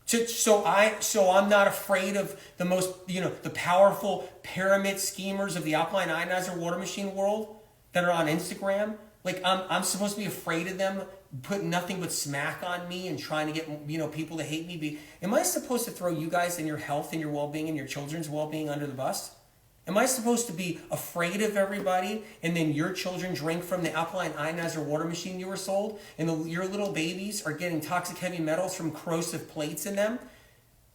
So I'm not afraid of the most, the powerful pyramid schemers of the alkaline ionizer water machine world that are on Instagram? Like I'm supposed to be afraid of them, putting nothing but smack on me and trying to get people to hate me? Am I supposed to throw you guys and your health and your well-being and your children's well-being under the bus? Am I supposed to be afraid of everybody and then your children drink from the alkaline ionizer water machine you were sold and your little babies are getting toxic heavy metals from corrosive plates in them?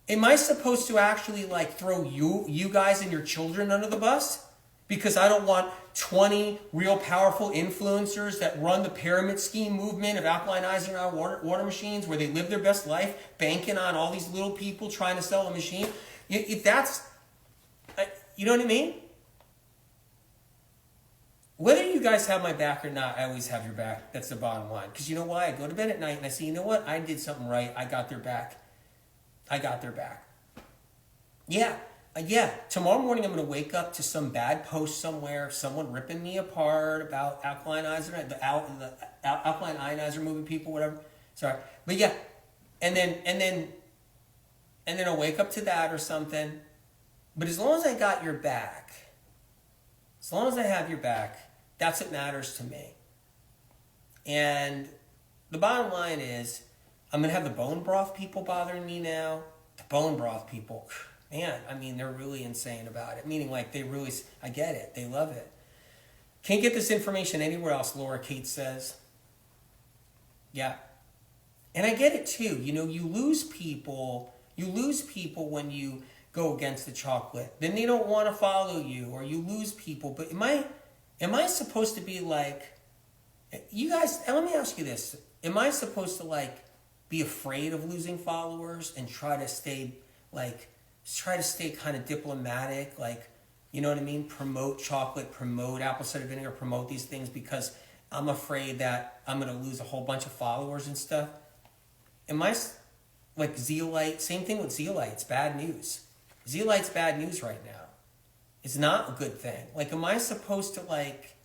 Am I supposed to actually throw you guys and your children under the bus? Because I don't want 20 real powerful influencers that run the pyramid scheme movement of alkaline ionizer water machines where they live their best life banking on all these little people trying to sell a machine. If that's... You know what I mean? Whether you guys have my back or not, I always have your back. That's the bottom line. Because you know why? I go to bed at night and I say, you know what? I did something right. I got their back. I got their back. Yeah. Tomorrow morning I'm going to wake up to some bad post somewhere, someone ripping me apart about alkaline ionizer, the alkaline ionizer moving people, whatever. Sorry. But yeah. And then I'll wake up to that or something. But as long as I got your back, as long as I have your back, that's what matters to me. And the bottom line is, I'm going to have the bone broth people bothering me now. The bone broth people, man, I mean, they're really insane about it. Meaning, like, I get it. They love it. Can't get this information anywhere else, Laura Kate says. Yeah. And I get it, too. You know, you lose people when you go against the chocolate. Then they don't want to follow you, or you lose people. But am I supposed to be like, you guys, let me ask you this. Am I supposed to, like, be afraid of losing followers and try to stay kind of diplomatic, like, you know what I mean? Promote chocolate, promote apple cider vinegar, promote these things because I'm afraid that I'm going to lose a whole bunch of followers and stuff. Am I like zeolite? Same thing with zeolite. It's bad news. Zeolite's bad news right now. It's not a good thing. Like, am I supposed to, like,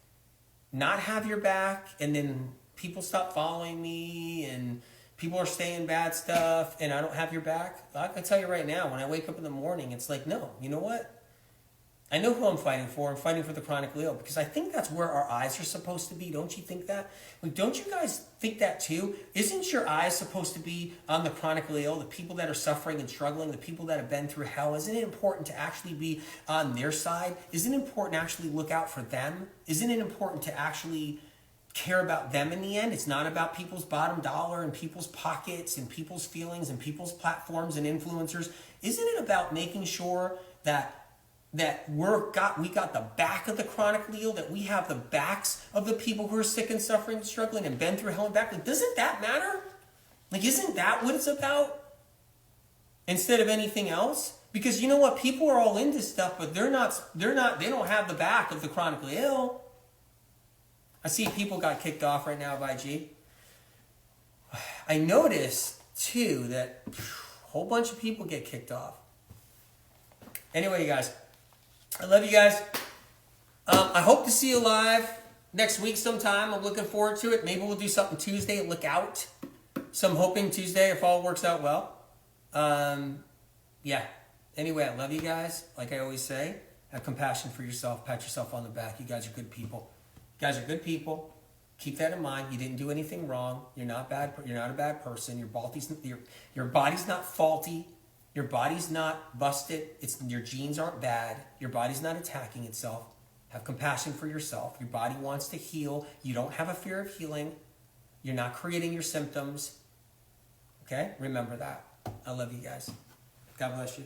not have your back and then people stop following me and people are saying bad stuff and I don't have your back? I can tell you right now, when I wake up in the morning, it's like, no, you know what? I know who I'm fighting for. I'm fighting for the chronically ill because I think that's where our eyes are supposed to be. Don't you think that? Like, don't you guys think that too? Isn't your eyes supposed to be on the chronically ill, the people that are suffering and struggling, the people that have been through hell? Isn't it important to actually be on their side? Isn't it important to actually look out for them? Isn't it important to actually care about them in the end? It's not about people's bottom dollar and people's pockets and people's feelings and people's platforms and influencers. Isn't it about making sure that we got the back of the chronically ill, that we have the backs of the people who are sick and suffering and struggling and been through hell and back? Like, doesn't that matter? Like, isn't that what it's about? Instead of anything else? Because you know what? People are all into stuff, but they don't have the back of the chronically ill. I see people got kicked off right now by G. I noticed, too, that a whole bunch of people get kicked off. Anyway, you guys, I love you guys. I hope to see you live next week sometime. I'm looking forward to it. Maybe we'll do something Tuesday. Look out. So I'm hoping Tuesday if all works out well. Yeah. Anyway, I love you guys. Like I always say, have compassion for yourself. Pat yourself on the back. You guys are good people. You guys are good people. Keep that in mind. You didn't do anything wrong. You're not bad. You're not a bad person. Your body's not faulty. Your body's not busted. Your genes aren't bad. Your body's not attacking itself. Have compassion for yourself. Your body wants to heal. You don't have a fear of healing. You're not creating your symptoms. Okay? Remember that. I love you guys. God bless you.